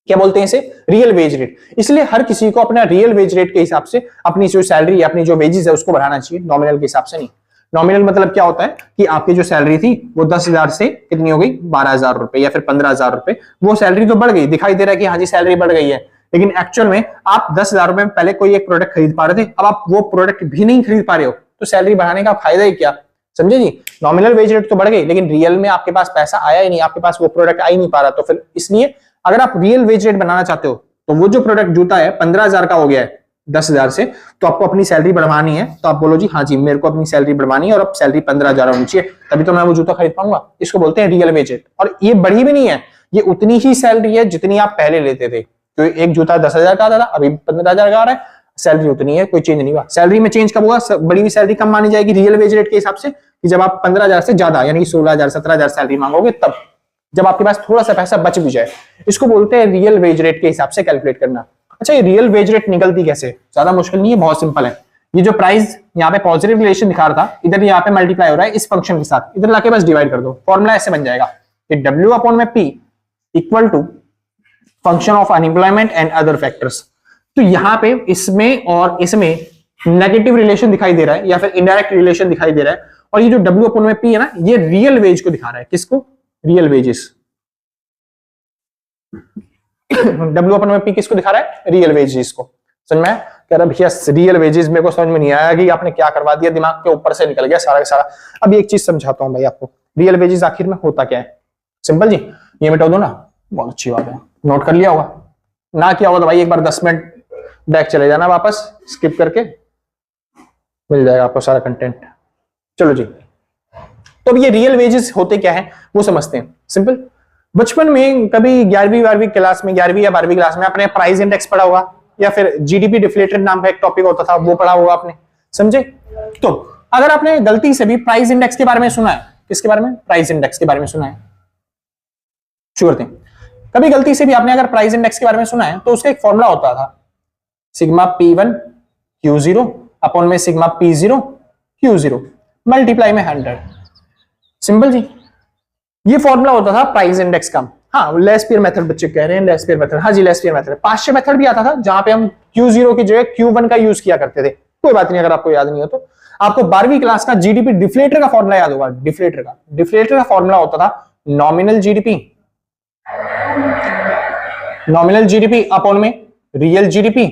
[SPEAKER 1] क्या बोलते हैं इसे? Real wage rate. इसलिए हर किसी को अपना रियल वेज रेट के हिसाब से अपनी जो सैलरी, अपनी जो वेजेस है उसको बढ़ाना चाहिए, नॉमिनल के हिसाब से नहीं। नॉमिनल मतलब क्या होता है कि आपकी जो सैलरी थी वो 10,000 से कितनी हो गई, 12,000 रुपए या फिर 15,000 रुपए। वो सैलरी तो बढ़ गई, दिखाई दे रहा है कि हाँ जी सैलरी बढ़ गई है, लेकिन एक्चुअल में आप 10,000 रुपए में पहले कोई एक प्रोडक्ट खरीद पा रहे थे, अब आप वो प्रोडक्ट भी नहीं खरीद पा रहे हो, तो सैलरी बढ़ाने का फायदा ही क्या, समझे जी? नॉमिनल वेज रेट तो बढ़ गई, लेकिन रियल में आपके पास पैसा आया ही नहीं, आपके पास वो प्रोडक्ट आ ही नहीं पा रहा। तो फिर इसलिए अगर आप रियल वेज रेट बनाना चाहते हो, तो वो जो प्रोडक्ट जूता है 15,000 का हो गया है 10,000 से, तो आपको अपनी सैलरी बढ़वानी है, तो आप बोलो जी हाँ जी मेरे को अपनी सैलरी बढ़वानी है और अब सैलरी 15,000 होनी चाहिए, तभी तो मैं वो जूता खरीद पाऊंगा। इसको बोलते हैं रियल वेज रेट। और ये बढ़ी भी नहीं है, ये उतनी ही सैलरी है जितनी आप पहले लेते थे। तो एक जूता 10,000 का आता था, अभी 15,000 का आ रहा है, सैलरी उतनी है, कोई चेंज नहीं हुआ। सैलरी में चेंज कब हुआ? बड़ी हुई सैलरी कम मानी जाएगी रियल वेज रेट के हिसाब से, कि जब आप 15,000 से ज्यादा यानी कि 16,000 17,000 सैलरी मांगोगे, तब जब आपके पास थोड़ा सा पैसा बच भी जाए। इसको बोलते हैं रियल वेज रेट के हिसाब से कैलकुलेट करना। अच्छा, ये रियल वेज रेट निकलती कैसे? ज्यादा मुश्किल नहीं है, बहुत सिंपल है। ये जो प्राइस यहाँ पे पॉजिटिव रिलेशन दिखा रहा था, इधर यहाँ पे मल्टीप्लाई हो रहा है इस फंक्शन के साथ, इधर लाके बस डिवाइड कर दो, फॉर्मूला ऐसे बन जाएगा कि W अपॉन में P equal to function of unemployment and other factors. तो यहाँ पे इसमें और इसमें नेगेटिव रिलेशन दिखाई दे रहा है या फिर इनडायरेक्ट रिलेशन दिखाई दे रहा है, और ये जो W अपॉन में P है ना, ये रियल वेज को दिखा रहा है। किसको? Real wages. W अपन में P किसको दिखा रहा है? रियल वेजेस को। समझ में? कह रहा भैया रियल वेजेस मेरे को समझ में नहीं आया कि आपने क्या करवा दिया, दिमाग के ऊपर से निकल गया सारा का सारा। अब एक चीज समझाता हूं भाई आपको, रियल वेजेस आखिर में होता क्या है। सिंपल जी, ये मिटा दो ना, बहुत अच्छी बात है, नोट कर लिया होगा। ना किया होगा तो भाई एक बार 10 मिनट बैक चले जाना, वापस स्किप करके मिल जाएगा आपको सारा कंटेंट। चलो जी, तो अब ये रियल वेजेस होते क्या है वो समझते हैं। सिंपल, बचपन में कभी 11वीं 12वीं क्लास में, 11वीं या 12वीं क्लास में आपने प्राइस इंडेक्स पढ़ा होगा, या फिर जीडीपी डिफ्लेटेड नाम का एक टॉपिक होता था, वो पढ़ा होगा आपने, समझे? तो अगर आपने गलती से भी प्राइस इंडेक्स के बारे में सुना है, किसके बारे में? प्राइस इंडेक्स के बारे में सुना है, शुरू करते हैं। कभी गलती से भी आपने अगर प्राइस इंडेक्स के बारे में सुना है, तो उसका एक फॉर्मूला होता था, सिग्मा P1 Q0 अपॉन में सिग्मा P0 Q0 मल्टीप्लाई में 100। सिंपल जी, ये फॉर्मूला होता था प्राइस इंडेक्स का। हाँ, लेस्पियर मेथड बच्चे कह रहे हैं, लेस्पियर मेथड, हाँ जी लेस्पियर मेथड। पाश्चर मेथड भी आता था जहां पे हम Q0 की जगह Q1 का यूज किया करते थे। कोई बात नहीं, अगर आपको याद नहीं हो तो आपको 12वीं क्लास का जीडीपी डिफ्लेटर का फॉर्मूला याद होगा। डिफ्लेटर का फॉर्मूला होता था नॉमिनल जीडीपी अपॉन में रियल जीडीपी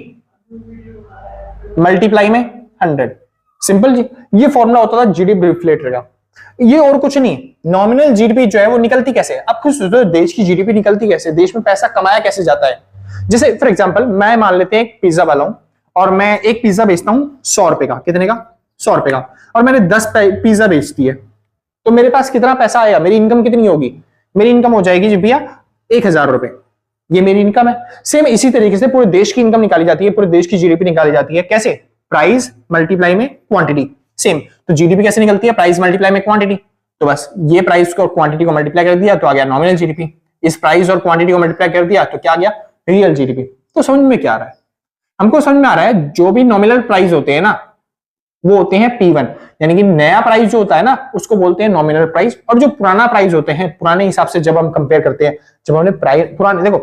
[SPEAKER 1] मल्टीप्लाई में 100। सिंपल जी, ये फॉर्मूला होता था जीडीपी डिफ्लेटर का। ये और कुछ नहीं। नॉमिनल जीडीपी जो है वो निकलती कैसे? आप खुद सोचो, देश की जीडीपी निकलती कैसे, देश में पैसा कमाया कैसे जाता है। जैसे फॉर एग्जांपल, मैं मान लेते हैं एक पिज्जा वाला हूं, और मैं एक पिज्जा बेचता हूं 100 रुपए का। कितने का? 100 रुपए का। और मैंने 10 पिज्जा बेच दिए, तो मेरे पास कितना पैसा आया? मेरी इनकम कितनी होगी? मेरी इनकम हो जाएगी जी भैया 1,000 रुपए। ये मेरी इनकम है। सेम इसी तरीके से पूरे देश की इनकम निकाली जाती है, पूरे देश की जीडीपी निकाली जाती है। कैसे? प्राइस मल्टीप्लाई में क्वांटिटी। सेम, तो जीडीपी कैसे निकलती है? प्राइस मल्टीप्लाई में क्वांटिटी। तो बस ये प्राइस को क्वांटिटी को मल्टीप्लाई कर दिया तो आ गया नॉमिनल जीडीपी। इस प्राइस और क्वांटिटी को मल्टीप्लाई कर दिया तो क्या आ गया? Real GDP. तो समझ में क्या आ रहा है? हमको समझ में आ रहा है जो भी नॉमिनल प्राइस होते हैं ना, वो होते हैं P1, यानी कि नया प्राइस जो होता है ना उसको बोलते हैं नॉमिनल प्राइस, और जो पुराना प्राइस होते हैं पुराने हिसाब से जब हम कंपेयर करते हैं, जब हमने प्राइस पुराने, देखो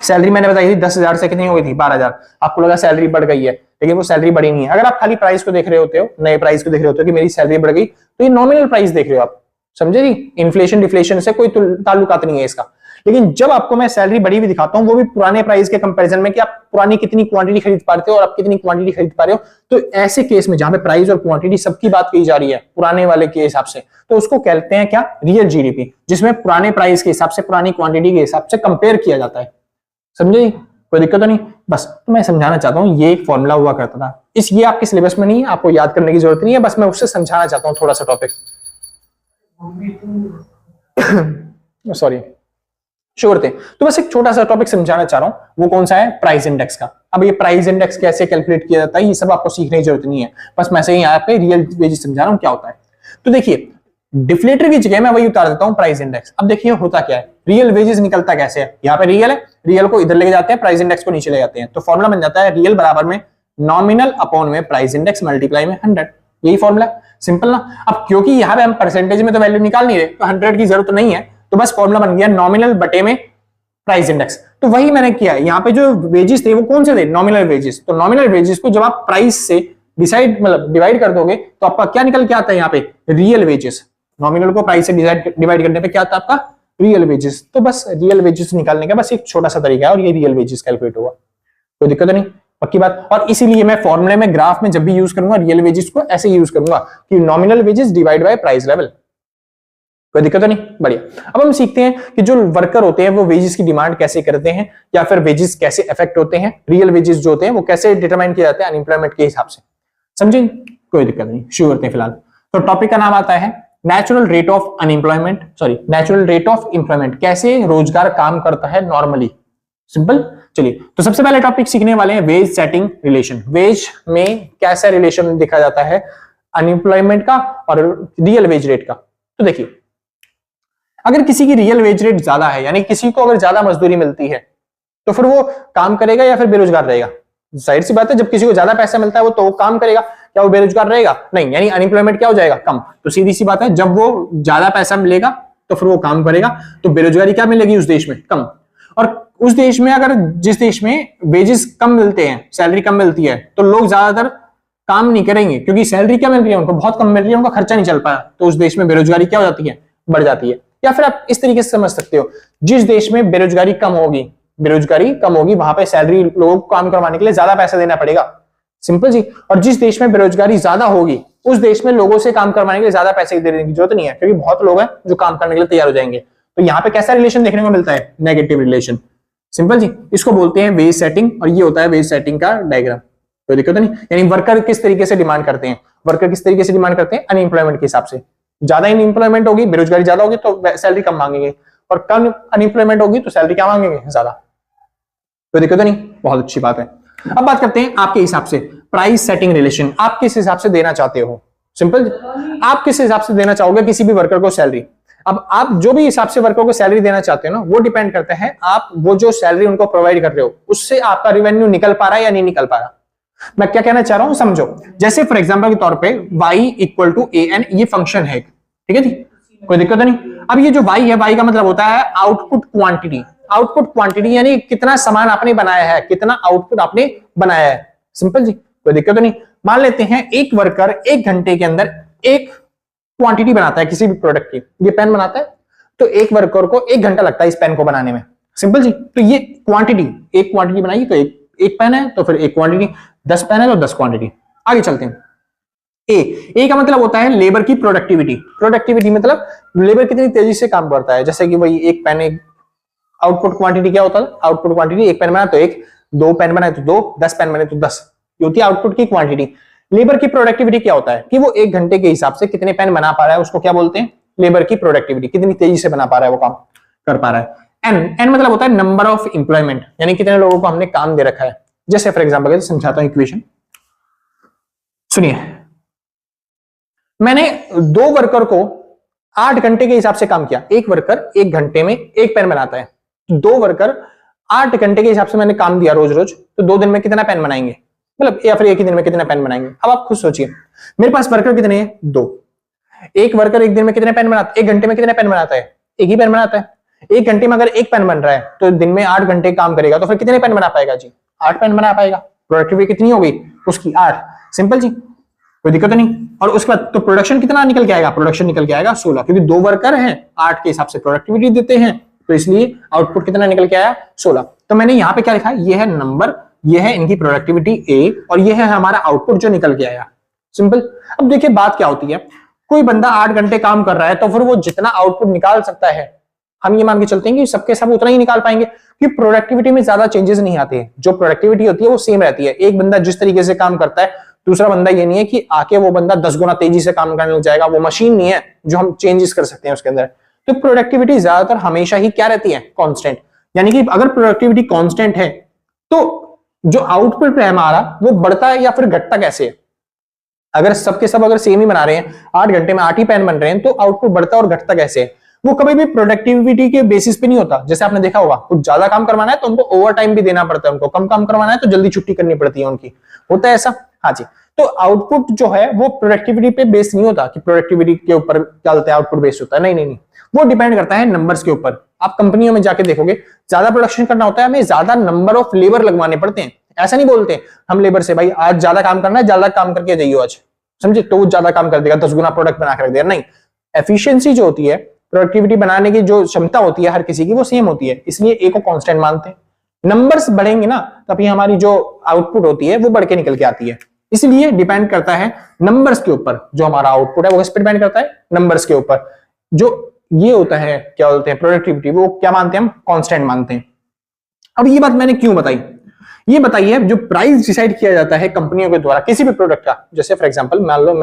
[SPEAKER 1] सैलरी मैंने बताई थी 10,000 से कितनी हो गई थी 12,000, आपको लगा सैलरी बढ़ गई है, लेकिन वो सैलरी बढ़ी नहीं है। अगर आप खाली प्राइस को देख रहे होते हो, नए प्राइस को देख रहे होते हो कि मेरी सैलरी बढ़ गई, तो ये नॉमिनल प्राइस देख रहे हो आप, समझे जी, इन्फ्लेशन डिफ्लेशन से कोई ताल्लुकात नहीं है इसका। लेकिन जब आपको मैं सैलरी बढ़ी हुई दिखाता हूं, वो भी पुराने प्राइस के कंपैरिजन में, कि आप पुरानी कितनी क्वांटिटी खरीद पाते हो और आप कितनी क्वांटिटी खरीद पा रहे हो, तो ऐसे केस में जहां पे प्राइस और क्वांटिटी सबकी बात कही जा रही है पुराने वाले के हिसाब से, तो उसको कहते हैं क्या, रियल जीडीपी, जिसमें पुराने प्राइस के हिसाब से पुरानी क्वांटिटी के हिसाब से कंपेयर किया जाता है। समझे, कोई दिक्कत तो नहीं। बस तो मैं समझाना चाहता हूं, ये एक फॉर्मूला हुआ करता था, ये आपके सिलेबस में नहीं है, आपको याद करने की जरूरत नहीं है, बस मैं उससे समझाना चाहता हूं थोड़ा सा टॉपिक। सॉरी, श्योर थे। तो बस एक छोटा सा टॉपिक समझाना चाह रहा हूं, वो कौन सा है, प्राइस इंडेक्स का। अब ये प्राइस इंडेक्स कैसे कैलकुलेट किया जाता है, ये सब आपको सीखने की जरूरत नहीं है, बस मैं से यहाँ पे रियल वेजेस समझा रहा हूं क्या होता है। तो देखिए, डिफ्लेटर की जगह मैं वही उतार देता हूं प्राइस इंडेक्स। अब देखिए होता क्या है, रियल वेजेस निकलता कैसे है, यहाँ पे रियल है, रियल को इधर लेके जाते हैं, प्राइस इंडेक्स को नीचे ले जाते हैं, तो फॉर्मूला बन जाता है रियल बराबर में नॉमिनल अपॉन में प्राइस इंडेक्स मल्टीप्लाई में 100। यही फॉर्मूला, सिंपल ना। अब क्योंकि यहाँ पे हम परसेंटेज में तो वैल्यू निकाल नहीं रहे, तो 100 की जरूरत नहीं है, तो बस फॉर्मूला बन गया नॉमिनल बटे में प्राइस इंडेक्स। तो वही मैंने किया, यहाँ पे जो वेजेस थे वो कौन से थे, नॉमिनल वेजेस। तो नॉमिनल वेजेस को जब आप प्राइस से डिवाइड कर दोगे, तो आपका क्या निकल के आता है यहाँ पे, रियल वेजेस। नॉमिनल को प्राइस से डिवाइड करने पे क्या आता है आपका, रियल वेजेस। तो बस रियल वेजेस निकालने का बस एक छोटा सा तरीका है, और ये रियल वेजेस कैलकुलेट होगा, कोई दिक्कत नहीं, पक्की बात। और इसीलिए मैं फॉर्मूले में, ग्राफ में जब भी यूज करूंगा रियल वेजेस को ऐसे यूज करूंगा कि nominal wages divide by price level, कोई दिक्कत नहीं, बढ़िया। अब हम सीखते हैं कि जो वर्कर होते हैं वो वेजेस की डिमांड कैसे करते हैं, या फिर वेजेस कैसे अफेक्ट होते हैं, रियल वेजेस जो होते हैं वो कैसे डिटरमाइन किए जाते हैं अनएम्प्लॉयमेंट के हिसाब से, समझे, कोई दिक्कत नहीं, शुरू करते हैं फिलहाल। तो टॉपिक का नाम आता है natural rate of unemployment, sorry natural rate of employment, कैसे रोजगार काम करता है नॉर्मली, सिंपल। चलिए, तो सबसे पहले टॉपिक सीखने वाले हैं वेज सेटिंग रिलेशन। वेज में कैसा रिलेशन देखा जाता है अनएम्प्लॉयमेंट का और रियल वेज रेट का। तो देखिए, अगर किसी की रियल वेज रेट ज्यादा है, यानी किसी को अगर ज्यादा मजदूरी मिलती है, तो फिर वो काम करेगा या फिर बेरोजगार रहेगा, जाहिर सी बात है, जब किसी को ज्यादा पैसा मिलता है वो तो वो काम करेगा, क्या वो बेरोजगार रहेगा, नहीं, यानी अनएम्प्लॉयमेंट क्या हो जाएगा, कम। तो सीधी सी बात है, जब वो ज्यादा पैसा मिलेगा तो फिर वो काम करेगा, तो बेरोजगारी क्या मिलेगी उस देश में, कम। और उस देश में, अगर जिस देश में वेजेस कम मिलते हैं, सैलरी कम मिलती है, तो लोग ज्यादातर काम नहीं करेंगे, क्योंकि सैलरी क्या मिल रही है उनको, बहुत कम मिल रही है, उनका खर्चा नहीं चल पाया, तो उस देश में बेरोजगारी क्या हो जाती है, बढ़ जाती है। या फिर आप इस तरीके से समझ सकते हो, जिस देश में बेरोजगारी कम होगी वहां पे सैलरी लोगों को काम करवाने के लिए ज्यादा पैसा देना पड़ेगा, सिंपल जी। और जिस देश में बेरोजगारी ज्यादा होगी उस देश में लोगों से काम करवाने के लिए ज्यादा पैसे देने की जरूरत नहीं है, क्योंकि बहुत लोग हैं जो काम करने के लिए तैयार हो जाएंगे। तो यहाँ पे कैसा रिलेशन देखने को मिलता है, नेगेटिव रिलेशन, सिंपल जी। इसको बोलते हैं वेज सेटिंग, और ये होता है वेज सेटिंग का डायग्राम, कोई दिक्कत नहीं। यानी वर्कर किस तरीके से डिमांड करते हैं, अनएम्प्लॉयमेंट के हिसाब से। ज्यादा अनएम्प्लॉयमेंट होगी, बेरोजगारी ज्यादा होगी तो सैलरी कम मांगेंगे, और कम अनएम्प्लॉयमेंट होगी तो सैलरी क्या मांगेंगे, ज्यादा, कोई दिक्कत नहीं, बहुत अच्छी बात है। अब बात करते हैं आपके हिसाब से प्राइस सेटिंग रिलेशन, आप किस हिसाब से देना चाहते हो, सिंपल, आप किस हिसाब से देना चाहोगे किसी भी वर्कर को सैलरी। अब आप जो भी हिसाब से वर्कर को सैलरी देना चाहते हो ना, वो डिपेंड करते हैं आप वो जो सैलरी उनको प्रोवाइड कर रहे हो उससे आपका रेवेन्यू निकल पा रहा है या नहीं निकल पा रहा। मैं क्या कहना चाह रहा हूं समझो, जैसे फॉर एग्जांपल के तौर पे y इक्वल टू an, ये फंक्शन है, ठीक है जी, कोई दिक्कत नहीं। अब ये जो y है, y का मतलब होता है आउटपुट क्वांटिटी, आउटपुट क्वांटिटी यानी कितना सामान आपने बनाया है, कितना आउटपुट आपने बनाया है, सिंपल जी, कोई दिक्कत नहीं। मान लेते हैं एक वर्कर 1 घंटे के अंदर एक क्वांटिटी बनाता है किसी भी प्रोडक्ट की, ये पेन बनाता है, तो एक वर्कर को 1 घंटा लगता है इस पेन को बनाने में, सिंपल जी। तो ये क्वांटिटी, एक क्वांटिटी बनाई तो एक पेन है तो फिर एक क्वांटिटी, 10 पेन है तो 10 क्वांटिटी। आगे चलते हैं, ए का मतलब होता है लेबर की प्रोडक्टिविटी मतलब लेबर कितनी तेजी से काम करता है। जैसे कि वही एक पेन, एक आउटपुट क्वांटिटी क्या होता है, आउटपुट क्वांटिटी एक पेन बना तो एक, 2 पेन बनाए तो 2, 10 पेन बने तो 10, ये होती है आउटपुट की क्वांटिटी। लेबर की प्रोडक्टिविटी क्या होता है कि वो 1 घंटे के हिसाब से कितने पेन बना पा रहा है, उसको क्या बोलते हैं, लेबर की प्रोडक्टिविटी, कितनी तेजी से बना पा रहा है, वो काम कर पा रहा है। एन मतलब होता है नंबर ऑफ एम्प्लॉयमेंट, यानी कितने लोगों को हमने काम दे रखा है। जैसे फॉर एग्जांपल समझाता हूं इक्वेशन, सुनिए, मैंने 2 वर्कर को 8 घंटे के हिसाब से काम किया, एक वर्कर 1 घंटे में 1 पेन बनाता है, 2 वर्कर 8 घंटे के हिसाब से मैंने काम दिया रोज रोज, तो 2 दिन में कितना पेन बनाएंगे, मतलब या फिर एक ही दिन में कितने पेन बनाएंगे। अब आप खुद सोचिए, मेरे पास वर्कर कितने हैं, 2। एक वर्कर एक दिन में कितने पेन बनाता है, 1 घंटे में कितने पेन बनाता है, एक ही पेन बनाता है। 1 घंटे में अगर 1 पेन बन रहा है तो दिन में 8 घंटे काम करेगा, तो फिर कितने पेन बना पाएगा जी, 8 पेन बना पाएगा। प्रोडक्टिविटी कितनी हो गई उसकी, 8। सिंपल जी, कोई दिक्कत नहीं। और उसके बाद तो प्रोडक्शन कितना निकल के आएगा, प्रोडक्शन निकल के आएगा 16, क्योंकि 2 वर्कर हैं, 8 के हिसाब से प्रोडक्टिविटी देते हैं, तो इसलिए आउटपुट कितना निकल के आया, 16। तो मैंने यहाँ पे क्या लिखा, ये है नंबर, ये है इनकी प्रोडक्टिविटी ए, और ये है हमारा आउटपुट जो निकल के आया। सिंपल। अब देखिए बात क्या होती है, कोई बंदा 8 घंटे काम कर रहा है तो फिर वो जितना आउटपुट निकाल सकता है, हम ये मान के चलते हैं कि सबके सब उतना ही निकाल पाएंगे, कि प्रोडक्टिविटी में ज्यादा चेंजेस नहीं आते हैं। जो प्रोडक्टिविटी होती है वो सेम रहती है। एक बंदा जिस तरीके से काम करता है, दूसरा बंदा ये नहीं है कि आके वो बंदा 10 गुना तेजी से काम करने लग जाएगा। वो मशीन नहीं है जो हम चेंजेस कर सकते हैं उसके अंदर। तो प्रोडक्टिविटी ज्यादातर हमेशा ही क्या रहती है, कांस्टेंट। यानी कि अगर प्रोडक्टिविटी कांस्टेंट है तो जो आउटपुट है हमारा वो बढ़ता है या फिर घटता कैसे है। अगर सबके सब अगर सेम ही बना रहे हैं, 8 घंटे में 8 ही पेन बन रहे हैं, तो आउटपुट बढ़ता और घटता कैसे है। वो कभी भी प्रोडक्टिविटी के बेसिस पे नहीं होता। जैसे आपने देखा होगा, कुछ ज्यादा काम करवाना है तो उनको ओवर टाइम भी देना पड़ता है, उनको कम काम करवाना है तो जल्दी छुट्टी करनी पड़ती है उनकी, होता है ऐसा। हाँ जी। तो आउटपुट जो है वो प्रोडक्टिविटी पे बेस नहीं होता कि प्रोडक्टिविटी के ऊपर क्या होता है, आउटपुट बेस होता है। नहीं नहीं नहीं, वो डिपेंड करता है नंबर्स के ऊपर। आप कंपनियों में जाके देखोगे, ज्यादा प्रोडक्शन करना होता है, हमें ज्यादा नंबर ऑफ लेबर लगवाने पड़ते हैं। ऐसा नहीं बोलते हम लेबर से, भाई आज ज्यादा काम करना है, ज्यादा काम करके जाइए आज, समझे, तो वो ज्यादा काम कर देगा, 10 गुना प्रोडक्ट बना कर देगा। नहीं, एफिशिएंसी जो होती है, प्रोडक्टिविटी बनाने की जो क्षमता होती है हर किसी की, वो सेम होती है। इसलिए ए को कांस्टेंट मानते हैं। नंबर्स बढ़ेंगे ना तभी हमारी जो आउटपुट होती है वो बढ़ के निकल के आती है। इसलिए डिपेंड करता है नंबर्स के ऊपर। जो हमारा आउटपुट है वो किस पर डिपेंड करता है, नंबर्स के ऊपर। जो ये होता है क्या बोलते हैं प्रोडक्टिविटी, वो क्या मानते हैं हम, कांस्टेंट मानते हैं। अब ये बात मैंने क्यों बताई, ये बताइए, जो प्राइस डिसाइड किया जाता है कंपनियों के द्वारा किसी भी प्रोडक्ट का, जैसे फॉर एग्जांपल मान लो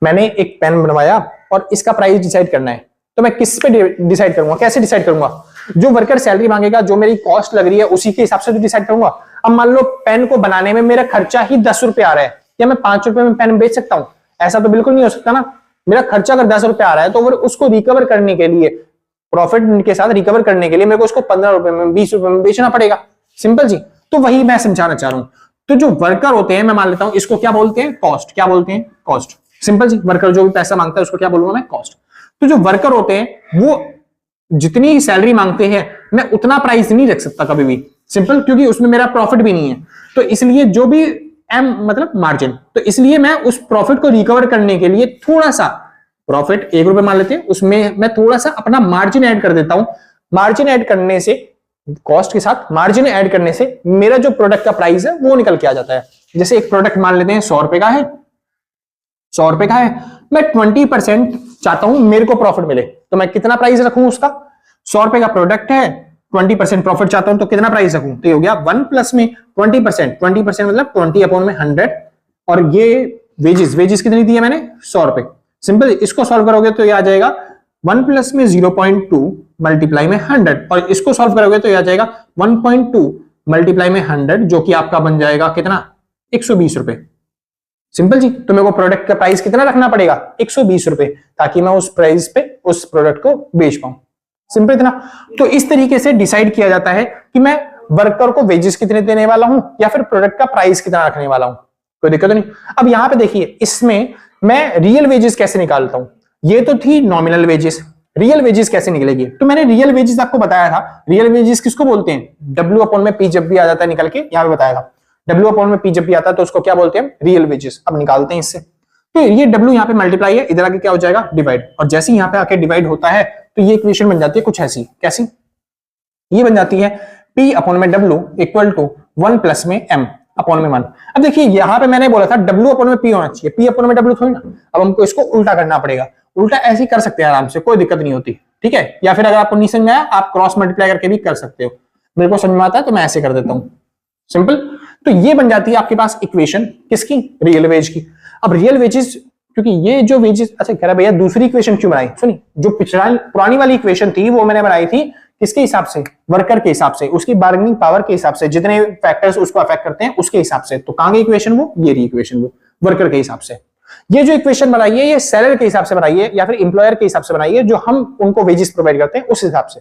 [SPEAKER 1] मैंने एक पेन बनवाया और इसका प्राइस डिसाइड करना है, तो मैं किस पे डिसाइड करूंगा, कैसे डिसाइड करूंगा, जो वर्कर सैलरी मांगेगा, जो मेरी कॉस्ट लग रही है उसी के हिसाब से डिसाइड करूंगा। अब मान लो पेन को बनाने में मेरा खर्चा ही 10 रुपए आ रहा है, क्या मैं 5 रुपए में पेन बेच सकता हूं? ऐसा तो बिल्कुल नहीं हो सकता ना। मेरा खर्चा अगर 10 रुपए आ रहा है तो फिर उसको रिकवर करने के लिए, प्रॉफिट के साथ रिकवर करने के लिए मेरे को उसको 15 रुपए में, 20 रुपए में बेचना पड़ेगा। सिंपल जी। तो वही मैं समझाना चाह रहा हूं। तो जो वर्कर होते हैं, मैं मान लेता हूं इसको क्या बोलते हैं, कॉस्ट। क्या बोलते हैं, कॉस्ट। सिंपल जी। वर्कर जो भी पैसा मांगता है उसको क्या बोलूंगा मैं, कॉस्ट। तो जो वर्कर होते हैं वो जितनी सैलरी मांगते हैं मैं उतना प्राइस नहीं रख सकता कभी भी। सिंपल, क्योंकि उसमें मेरा प्रॉफिट भी नहीं है। तो इसलिए जो भी एम मतलब मार्जिन, तो इसलिए मैं उस प्रॉफिट को रिकवर करने के लिए थोड़ा सा, प्रॉफिट 1 रुपए मान लेते हैं, उसमें मैं थोड़ा सा अपना मार्जिन ऐड कर देता हूं। मार्जिन ऐड करने से, कॉस्ट के साथ मार्जिन ऐड करने से मेरा जो प्रोडक्ट का प्राइस है वो निकल के आ जाता है। जैसे एक प्रोडक्ट मान लेते हैं 100 रुपए का है, 100 रुपए का है, मैं 20% चाहता हूं मेरे को प्रॉफिट मिले, तो मैं कितना प्राइस रखूं उसका, 100 रुपए का प्रोडक्ट है, 20% प्रॉफिट चाहता हूं तो कितना प्राइस रखूं, तो ये हो गया 1 प्लस में 20%, 20% मतलब 20/100, और ये वेजेस कितनी दी है मैंने, 100 रुपए। सिंपल, इसको सॉल्व करोगे तो ये आ जाएगा 1 प्लस में 0.2 मल्टीप्लाई में 100, और इसको सॉल्व करोगे तो ये आ जाएगा 1.2 मल्टीप्लाई में 100, जो कि आपका बन जाएगा कितना, 120 रुपए। सिंपल जी। तो मेरे को प्रोडक्ट का प्राइस कितना रखना पड़ेगा, 120 रुपए, ताकि मैं उस प्राइस पे उस प्रोडक्ट को बेच पाऊं। सिंपल इतना। तो इस तरीके से डिसाइड किया जाता है कि मैं वर्कर को वेजेस कितने देने वाला हूं या फिर प्रोडक्ट का प्राइस कितना रखने वाला हूं। कोई दिक्कत नहीं। अब यहां पे देखिए, इसमें मैं रियल वेजेस कैसे निकालता हूं। ये तो थी नॉमिनल वेजेस, रियल वेजेस कैसे निकलेगी। तो मैंने रियल वेजेस आपको बताया था। रियल वेजेस किसको बोलते हैं, W/P जब भी आ जाता है निकल के, यहां पे बताया था। W/P जब भी आता है तो उसको क्या बोलते हैं, रियल वेजेस। अब निकालते हैं इससे। तो ये W यहाँ पे मल्टीप्लाई है, इधर आके क्या हो जाएगा, डिवाइड। और जैसे ही यहाँ पे आके डिवाइड होता है तो ये इक्वेशन बन जाती है कुछ ऐसी, कैसी, ये बन जाती है P/W इक्वल टू 1 प्लस में M/1। अब देखिए यहाँ पे मैंने बोला था W/P होना चाहिए, P/W थोड़ी ना। अब हमको इसको उल्टा करना पड़ेगा। उल्टा ऐसे ही कर सकते हैं आराम से, कोई दिक्कत नहीं होती, ठीक है। या फिर अगर आपको नहीं समझ आया, आप क्रॉस मल्टीप्लाई करके भी कर सकते हो। मेरे को समझ में आता है तो मैं ऐसे कर देता हूं, सिंपल। तो ये बन जाती है आपके पास इक्वेशन किसकी, रियल वेज की। अब रियल वेजेस, क्योंकि ये जो वेजेस, अच्छा कह रहा भैया दूसरी इक्वेशन क्यों बनाई, सुनी, जो पुरानी वाली इक्वेशन थी वो मैंने बनाई थी किसके हिसाब से, वर्कर के हिसाब से, उसकी बार्गेनिंग पावर के हिसाब से, जितने फैक्टर्स उसको अफेक्ट करते हैं उसके हिसाब से। तो कहां गई इक्वेशन वो, ये रही इक्वेशन वो, वर्कर के हिसाब से। ये जो इक्वेशन बनाई है ये सेलर के हिसाब से बनाई है या फिर एम्प्लॉयर के हिसाब से बनाई है, जो हम उनको वेजेस प्रोवाइड करते हैं उस हिसाब से।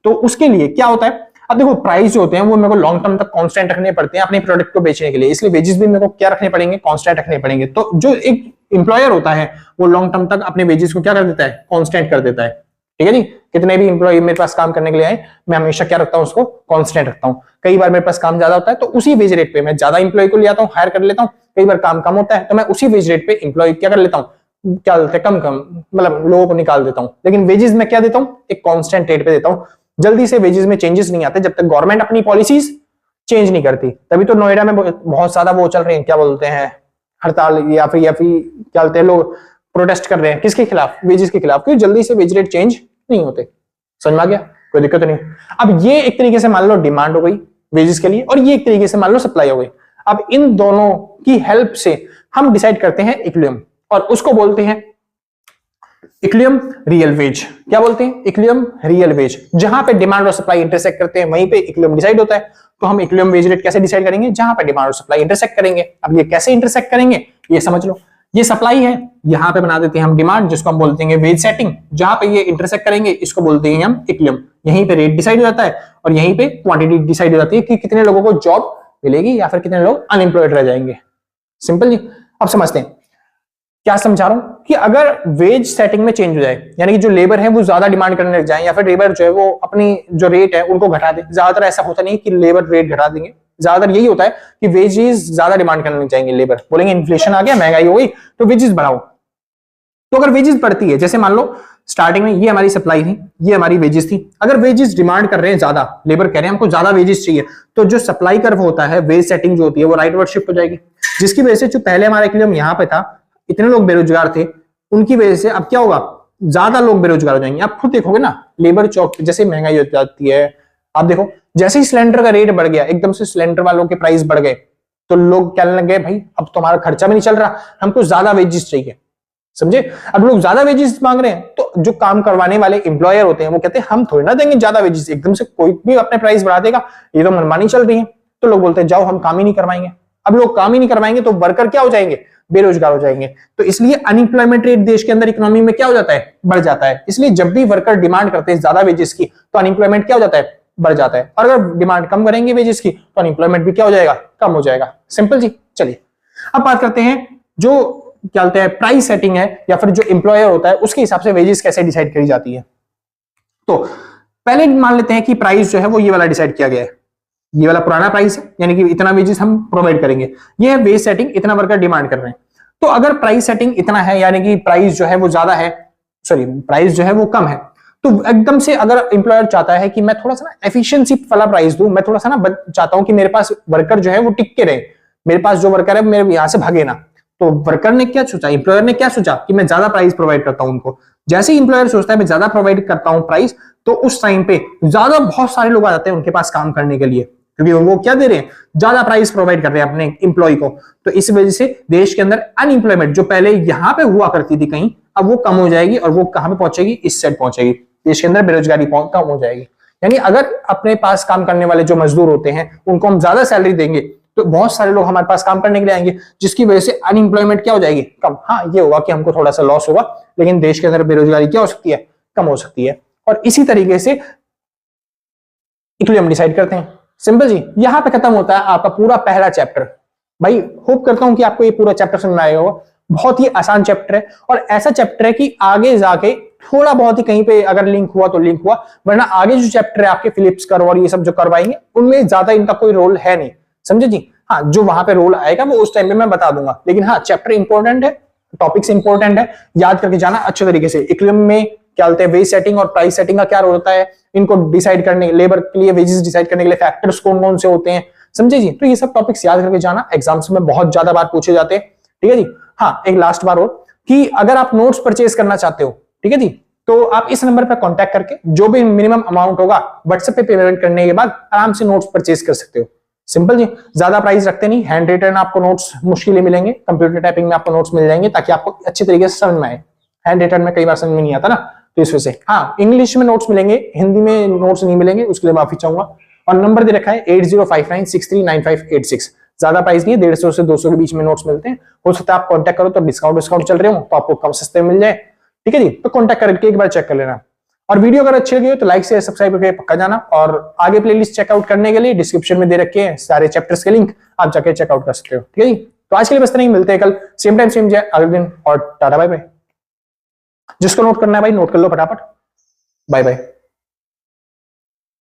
[SPEAKER 1] तो उसके लिए क्या होता है, अब देखो प्राइस जो होते हैं वो मेरे को लॉन्ग टर्म तक कांस्टेंट रखने पड़ते हैं अपने प्रोडक्ट को बेचने के लिए, इसलिए वेजेस भी मेरे को क्या रखने पड़ेंगे, कांस्टेंट रखने पड़ेंगे। तो जो एक एम्प्लॉयर होता है वो लॉन्ग टर्म तक अपने वेजेस को क्या कर देता है, कांस्टेंट कर देता है। ठीक है जी, कितने भी एम्प्लॉय मेरे पास काम करने के लिए आए, मैं हमेशा क्या रखता हूं, उसको कांस्टेंट रखता हूं। कई बार मेरे पास काम ज्यादा होता है तो उसी वेज रेट पे मैं ज्यादा एम्प्लॉय को ले आता हूं, हायर कर लेता हूं। कई बार काम कम होता है तो मैं उसी वेज रेट पे एम्प्लॉय क्या कर लेता हूं, क्या बोलते हैं, कम कम, मतलब लोगों को निकाल देता हूं। लेकिन वेजेस में क्या देता हूं, एक कांस्टेंट रेट पे देता हूं। जल्दी से वेजेस में चेंजेस नहीं आते जब तक गवर्नमेंट अपनी पॉलिसीज चेंज नहीं करती। तभी तो नोएडा में बहुत ज्यादा वो चल रहे हैं, क्या बोलते हैं, हड़ताल, या फिर क्या बोलते हैं, लोग प्रोटेस्ट कर रहे हैं किसके खिलाफ, वेजेस के खिलाफ, क्योंकि जल्दी से वेज रेट चेंज नहीं होते। समझ में आ गया, कोई दिक्कत नहीं। अब ये एक तरीके से मान लो डिमांड हो गई वेजेस के लिए, और ये एक तरीके से मान लो सप्लाई हो गई। अब इन दोनों की हेल्प से हम डिसाइड करते हैं इक्विलिब्रियम, और उसको बोलते हैं इक्विलिब्रियम रियल वेज। क्या बोलते हैं, इक्विलिब्रियम रियल वेज। जहां पे डिमांड और सप्लाई इंटरसेक्ट करते हैं वहीं पे इक्विलिब्रियम डिसाइड होता है। तो हम इक्विलिब्रियम वेज रेट कैसे डिसाइड करेंगे, जहां पे डिमांड और सप्लाई इंटरसेक्ट करेंगे। अब ये कैसे इंटरसेक्ट करेंगे ये समझ लो। ये सप्लाई है, यहां पे बना देते हैं हम डिमांड, जिसको हम बोलते हैं वेज सेटिंग। जहां पे ये इंटरसेक्ट करेंगे इसको बोलते हैं हम इक्विलिब्रियम। यहीं पे रेट डिसाइड हो जाता है और यहीं पे क्वांटिटी डिसाइड हो जाती है कि कितने लोगों को जॉब मिलेगी या फिर कितने लोग अनएम्प्लॉयड रह जाएंगे। सिंपल जी। अब समझते हैं क्या समझा रहा हूं, कि अगर वेज सेटिंग में चेंज हो जाए, यानी कि जो लेबर है वो ज्यादा डिमांड करने लग जाए, या फिर लेबर जो है वो अपनी जो रेट है उनको घटा दे। ज्यादातर ऐसा होता नहीं कि लेबर रेट घटा देंगे, ज्यादातर यही होता है कि वेजेस ज्यादा डिमांड करने लग जाएंगे। लेबर बोलेंगे इन्फ्लेशन आ गया, महंगाई हो गई, तो वेजेस बढ़ाओ। तो अगर वेजेस बढ़ती है, जैसे मान लो स्टार्टिंग में ये हमारी सप्लाई थी, ये हमारी वेजेस थी, अगर वेजेस डिमांड कर रहे हैं ज्यादा, लेबर कह रहे हैं हमको ज्यादा वेजेस चाहिए, तो जो सप्लाई कर्व होता है, वेज सेटिंग जो होती है वो राइटवर्ड शिफ्ट हो जाएगी। जिसकी वजह से जो पहले हमारा इक्विलिब्रियम यहाँ पे था, इतने लोग बेरोजगार थे, उनकी वजह से अब क्या होगा, ज्यादा लोग बेरोजगार हो जाएंगे। आप खुद देखोगे ना, लेबर चौक जैसे महंगाई हो जाती है, आप देखो जैसे ही सिलेंडर का रेट बढ़ गया, एकदम से सिलेंडर वालों के प्राइस बढ़ गए, तो लोग कहने लगे भाई अब तुम्हारा खर्चा भी नहीं चल रहा, हमको ज्यादा वेजेस चाहिए। समझे, अब लोग ज्यादा वेजेस मांग रहे हैं, तो जो काम करवाने वाले एम्प्लॉयर होते हैं वो कहते हैं हम थोड़ी ना देंगे ज्यादा वेजेस, एकदम से कोई भी अपने प्राइस बढ़ा देगा, ये तो मनमानी चल रही है। तो लोग बोलते हैं जाओ हम काम ही नहीं करवाएंगे। अब लोग काम ही नहीं करवाएंगे तो वर्कर क्या हो जाएंगे, बेरोजगार हो जाएंगे। तो इसलिए अनएम्प्लॉयमेंट रेट देश के अंदर इकोनॉमी में क्या हो जाता है, बढ़ जाता है। इसलिए जब भी वर्कर डिमांड करते हैं ज्यादा वेजेस की, तो अनएम्प्लॉयमेंट क्या हो जाता है, बढ़ जाता है। और अगर डिमांड कम करेंगे वेजेस की, तो अनएम्प्लॉयमेंट भी क्या हो जाएगा, कम हो जाएगा। सिंपल जी। चलिए अब बात करते हैं जो क्या बोलते हैं प्राइस सेटिंग है, या फिर जो एम्प्लॉयर होता है उसके हिसाब से वेजेस कैसे डिसाइड करी जाती है। तो पहले मान लेते हैं कि प्राइस जो है वो ये वाला डिसाइड किया गया है, ये वाला पुराना प्राइस है, यानी कि इतना वेजेस हम प्रोवाइड करेंगे। ये है वेज सेटिंग, इतना वर्कर डिमांड कर रहे हैं। तो अगर प्राइस सेटिंग इतना है, यानी कि प्राइस जो है वो ज्यादा है, सॉरी प्राइस जो है वो कम है, तो एकदम से अगर एम्प्लॉयर चाहता है कि मैं थोड़ा सा ना एफिशिएंसी वाला प्राइस दूं, मैं थोड़ा सा ना चाहता हूं कि मेरे पास वर्कर जो है वो टिक के रहे, मेरे पास जो वर्कर है मेरे यहां से भागे ना, तो वर्कर ने क्या सोचा, एम्प्लॉयर ने क्या सोचा कि मैं ज्यादा प्राइस प्रोवाइड करता हूं उनको। जैसे ही एम्प्लॉयर सोचता है मैं ज्यादा प्रोवाइड करता हूं प्राइस, तो उस टाइम पे ज्यादा बहुत सारे लोग आ जाते हैं उनके पास काम करने के लिए, क्योंकि वो क्या दे रहे हैं, ज्यादा प्राइस प्रोवाइड कर रहे हैं अपने एम्प्लॉय को। तो इस वजह से देश के अंदर अनएम्प्लॉयमेंट जो पहले यहां पे हुआ करती थी कहीं, अब वो कम हो जाएगी, और वो कहां पे पहुंचेगी, इस साइड पहुंचेगी। देश के अंदर बेरोजगारी कम हो जाएगी। यानी अगर अपने पास काम करने वाले जो मजदूर होते हैं उनको हम ज्यादा सैलरी देंगे, तो बहुत सारे लोग हमारे पास काम करने के लिए आएंगे, जिसकी वजह से अनएम्प्लॉयमेंट क्या हो जाएगी, कम। हाँ ये होगा कि हमको थोड़ा सा लॉस होगा, लेकिन देश के अंदर बेरोजगारी क्या हो सकती है, कम हो सकती है। और इसी तरीके से इक्विलिब्रियम डिसाइड करते हैं। सिंपल जी। यहां पे खत्म होता है आपका पूरा पहला चैप्टर। भाई होप करता हूं कि आपको ये पूरा चैप्टर समझ में आएगा होगा। बहुत ही आसान चैप्टर है, और ऐसा चैप्टर है कि आगे जाके थोड़ा बहुत ही कहीं पे अगर लिंक हुआ तो लिंक हुआ, वरना आगे जो चैप्टर है आपके फिलिप्स कर्व और ये सब जो करवाएंगे उनमें ज्यादा इनका कोई रोल है नहीं। समझे जी। हाँ जो वहां पे रोल आएगा वो उस टाइम पे मैं बता दूंगा, लेकिन हाँ चैप्टर इंपॉर्टेंट है, टॉपिक्स इंपॉर्टेंट है, याद करके जाना अच्छे तरीके से। इक्विलिब्रियम में क्या बोलते हैं, वेज सेटिंग और प्राइस सेटिंग का क्या रोल होता है, इनको डिसाइड करने, लेबर के लिए वेजेस डिसाइड करने के लिए फैक्टर्स कौन कौन से होते हैं। समझे जी। तो ये सब टॉपिक्स याद करके जाना, एग्जाम्स में बहुत ज्यादा बार पूछे जाते हैं। ठीक है जी। हाँ एक लास्ट बार और, कि अगर आप नोट्स परचेज करना चाहते हो, ठीक है जी, तो आप इस नंबर पर कांटेक्ट करके जो भी मिनिमम अमाउंट होगा व्हाट्सएप पे पेमेंट करने के बाद आराम से नोट्स परचेज कर सकते हो। सिंपल जी। ज्यादा प्राइस रखते नहीं, हैंड रिटन आपको नोट्स मुश्किल मिलेंगे, कंप्यूटर टाइपिंग में आपको नोट्स मिल जाएंगे, ताकि आपको अच्छे तरीके से समझ में आए। हैंड रिटन में कई बार समझ में नहीं आता ना, तो इस वजह से। हाँ इंग्लिश में नोट्स मिलेंगे, हिंदी में नोट्स नहीं मिलेंगे, उसके लिए माफी चाहूंगा। और नंबर दे रखा है 8059639586। ज्यादा प्राइस नहीं है, 150 से 200 के बीच में नोट्स मिलते हैं। हो सकता है आप कांटेक्ट करो तो डिस्काउंट चल रहे हो, तो आपको कम सस्ते में मिल जाए। ठीक है जी। तो कांटेक्ट करके एक बार चेक कर लेना। और वीडियो अगर अच्छी लगी हो तो लाइक से सब्सक्राइब करके पक्का जाना, और आगे प्लेलिस्ट चेकआउट करने के लिए डिस्क्रिप्शन में दे रखे हैं सारे चैप्टर्स के लिंक, आप जाके चेकआउट कर सकते हो। ठीक है जी, तो आज के लिए बस इतना ही, मिलते हैं कल सेम टाइम सेम जगह अगले दिन, और टाटा बाय बाय। जिसको नोट करना है भाई नोट कर लो फटाफट। Bye bye.